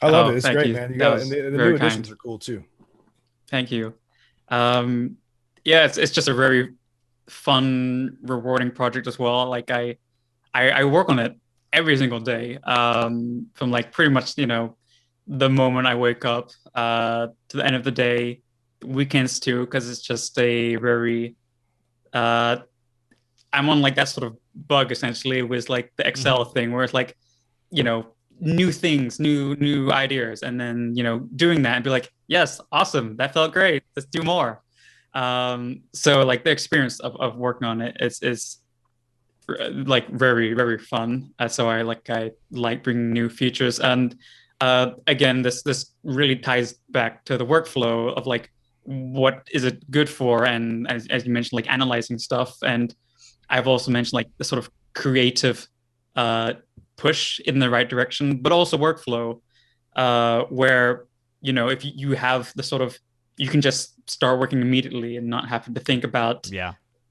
I love it. It's great, man. You got, and the new editions are cool too. Thank you. Yeah, it's just a very fun, rewarding project as well. Like I work on it every single day, from like pretty much, you know, the moment I wake up to the end of the day, weekends too, because it's just a very I'm on like that sort of bug essentially with like the Excel thing where it's like, you know, new things, new ideas, and then, you know, doing that and be like, yes, awesome, that felt great, let's do more. So like the experience of working on it is like very, very fun. So I like bringing new features, and again, this really ties back to the workflow of like, what is it good for? And as you mentioned, like analyzing stuff. And I've also mentioned like the sort of creative push in the right direction, but also workflow, where, you know, if you have the sort of, you can just start working immediately and not having to think about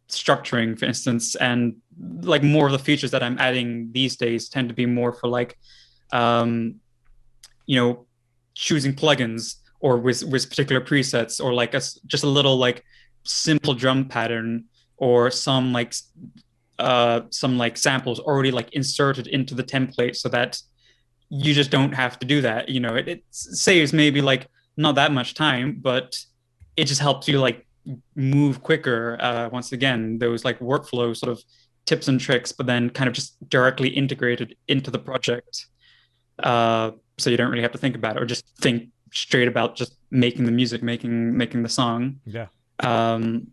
structuring, for instance. And like more of the features that I'm adding these days tend to be more for like, you know, choosing plugins or with particular presets, or like just a little like simple drum pattern, or some like samples already like inserted into the template so that you just don't have to do that. You know, it saves maybe like not that much time, but it just helps you like move quicker. Once again, those like workflow sort of tips and tricks, but then kind of just directly integrated into the project. So you don't really have to think about it, or just think straight about just making the music, making the song. Yeah. And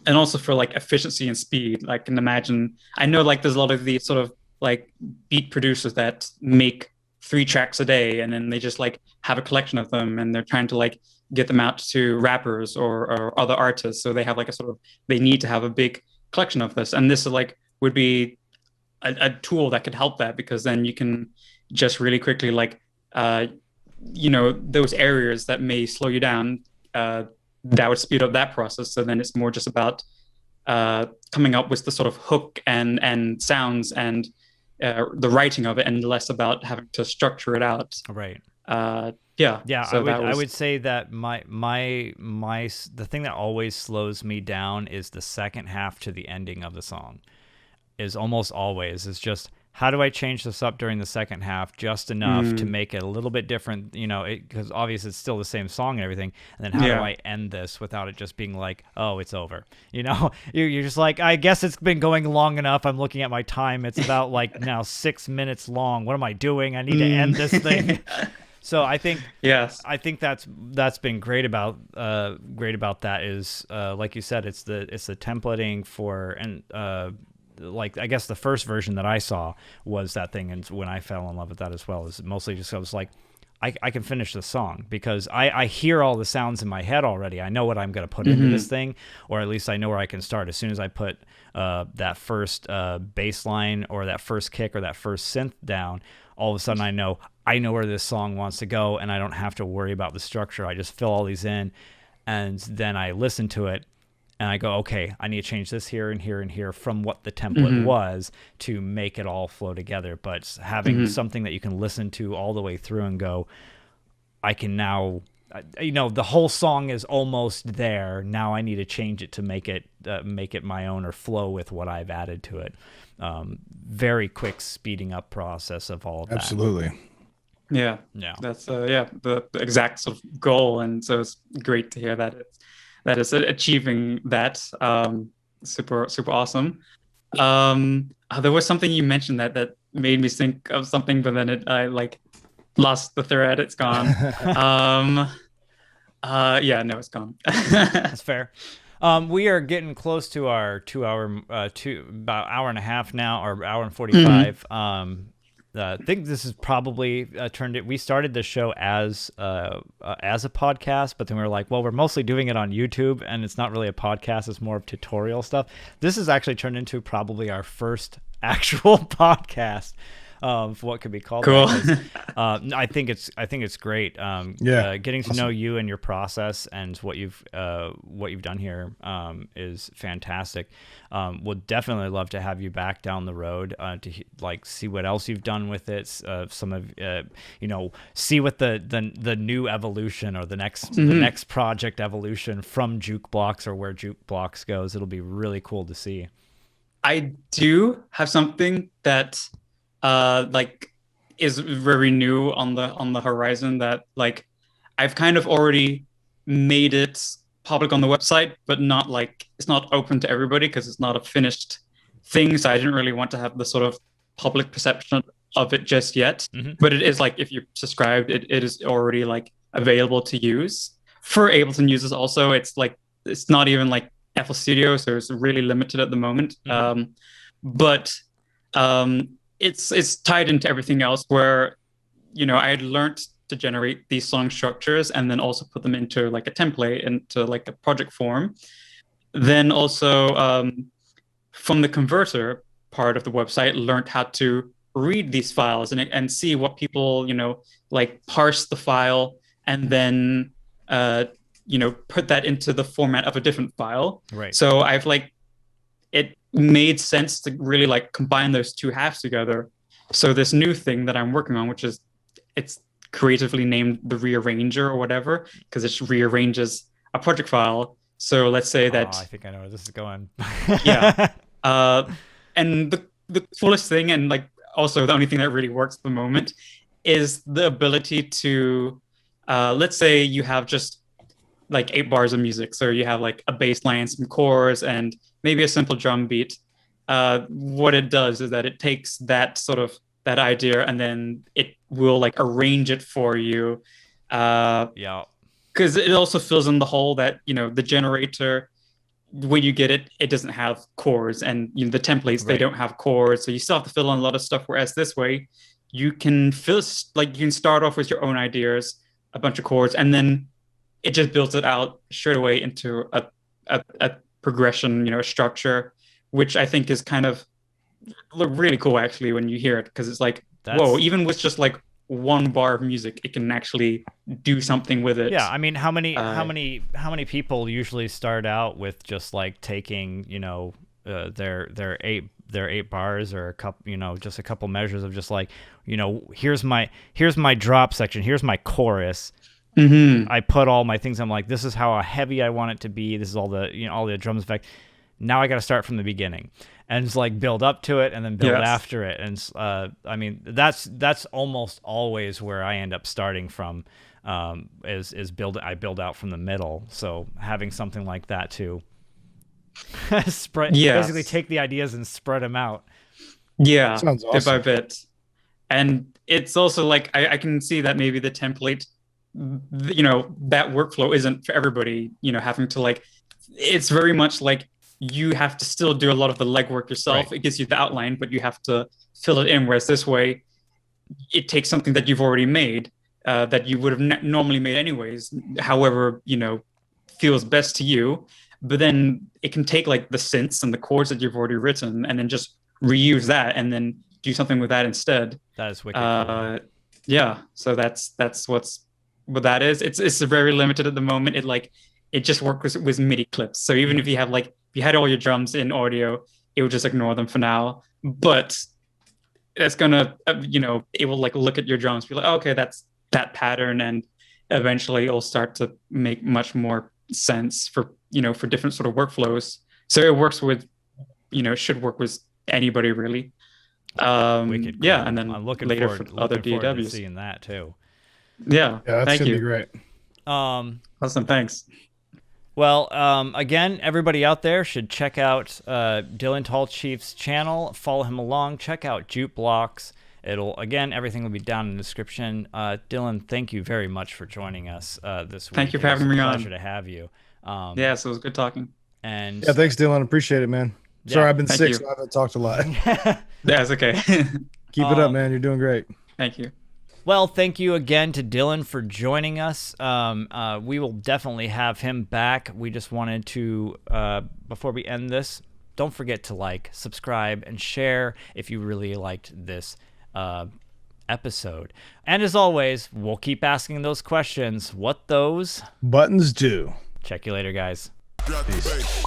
also for like efficiency and speed, I can imagine, I know like there's a lot of these sort of like beat producers that make 3 tracks a day, and then they just like have a collection of them, and they're trying to like get them out to rappers or other artists. So they have like they need to have a big collection of this. And this is like, would be a tool that could help that, because then you can just really quickly like, you know, those areas that may slow you down, that would speed up that process. So then it's more just about coming up with the sort of hook and sounds and the writing of it, and less about having to structure it out. Right. Yeah. So I would say that the thing that always slows me down is the second half to the ending of the song. Is almost always is just, how do I change this up during the second half just enough to make it a little bit different, you know, because obviously it's still the same song and everything. And then how do I end this without it just being like, oh, it's over? You know, you're just like, I guess it's been going long enough. I'm looking at my time. It's about like now 6 minutes long. What am I doing? I need to end this thing. So I think that's been great about that is like you said, it's the templating for, and like I guess the first version that I saw was that thing, and when I fell in love with that as well, is mostly just I was like, I can finish the song because I hear all the sounds in my head already. I know what I'm going to put into this thing, or at least I know where I can start. As soon as I put that first bass line or that first kick or that first synth down, all of a sudden I know where this song wants to go, and I don't have to worry about the structure. I just fill all these in, and then I listen to it, and I go, okay, I need to change this here and here and here from what the template was to make it all flow together. But having something that you can listen to all the way through and go, I can now, the whole song is almost there. Now I need to change it to make it my own or flow with what I've added to it. Very quick speeding up process of all of that. Absolutely. Yeah. That's the exact sort of goal, and so it's great to hear that it's achieving that. Super awesome. There was something you mentioned that made me think of something, but then I like lost the thread. It's gone. It's gone. That's fair. We are getting close to our 2 hour, about hour and a half now, or hour and 45. I think this is probably we started the show as a podcast, but then we were like, well, we're mostly doing it on YouTube, and it's not really a podcast. It's more of tutorial stuff. This has actually turned into probably our first actual podcast of what could be called. Cool. I think it's great. Getting to know you and your process and what you've done here is fantastic. Would definitely love to have you back down the road to see what else you've done with it. Some of see what the new evolution or the next project evolution from JukeBlocks or where JukeBlocks goes. It'll be really cool to see. I do have something that is very new on the horizon that I've kind of already made it public on the website, but not it's not open to everybody because it's not a finished thing. So I didn't really want to have the sort of public perception of it just yet. But it is if you're subscribed, it is already available to use for Ableton users. Also, it's not even FL Studio, so it's really limited at the moment. But it's tied into everything else where, I had learned to generate these song structures and then also put them into a template, into a project form. Then also from the converter part of the website, learned how to read these files and see what people, parse the file and then, put that into the format of a different file. Right. So I've it made sense to really combine those two halves together. So this new thing that I'm working on, which is it's creatively named the rearranger or whatever, because it rearranges a project file. So let's say that I think I know where this is going. And the coolest thing, and also the only thing that really works at the moment, is the ability to let's say you have just 8 bars of music. So you have a bass line, some chords, and maybe a simple drum beat. What it does is that it takes that that idea and then it will arrange it for you. Because it also fills in the hole that, the generator, when you get it, it doesn't have chords, and the templates, they don't have chords. So you still have to fill in a lot of stuff. Whereas this way, you can you can start off with your own ideas, a bunch of chords, and then it just builds it out straight away into a progression, a structure, which I think is kind of really cool actually when you hear it, because it's whoa, even with just 1 bar of music, it can actually do something with it. Yeah, I mean, how many people usually start out with just taking their 8 bars or a couple, just a couple measures of just here's my drop section, here's my chorus. I put all my things. I'm this is how heavy I want it to be. This is all the all the drums effect. Now I got to start from the beginning and just build up to it and then build after it. And I mean that's almost always where I end up starting from. I build out from the middle. So having something like that to basically take the ideas and spread them out. Yeah, sounds awesome. Bit by bit. And it's also I can see that maybe the template, that workflow isn't for everybody, having to it's very much you have to still do a lot of the legwork yourself. Right. It gives you the outline, but you have to fill it in. Whereas this way, it takes something that you've already made, that you would have normally made anyways, however, feels best to you. But then it can take the synths and the chords that you've already written and then just reuse that and then do something with that instead. That is wicked cool. Yeah. So that's what that is. It's very limited at the moment. it just worked with MIDI clips. So even if you have like, if you had all your drums in audio, it would just ignore them for now. But it's gonna, it will like look at your drums, be like, oh, okay, that's that pattern, and eventually it'll start to make much more sense for for different sort of workflows. So it works with, should work with anybody really. Wicked cool. Yeah, and then I'm looking later forward, for other looking forward to DAWs. seeing that too. Yeah, that's thank gonna you. be great. Awesome, thanks. Well, again, everybody out there should check out Dylan Tallchief's channel. Follow him along. Check out JukeBlocks. Everything will be down in the description. Dylan, thank you very much for joining us this week. Thank you for having me on. Pleasure to have you. Yes, it was good talking. And yeah, thanks, Dylan. Appreciate it, man. Sorry, I've been sick, so I haven't talked a lot. That's okay. Keep it up, man. You're doing great. Thank you. Well, thank you again to Dylan for joining us. We will definitely have him back. We just wanted to, before we end this, don't forget to like, subscribe, and share if you really liked this episode. And as always, we'll keep asking those questions. What those buttons do. Check you later, guys. Peace.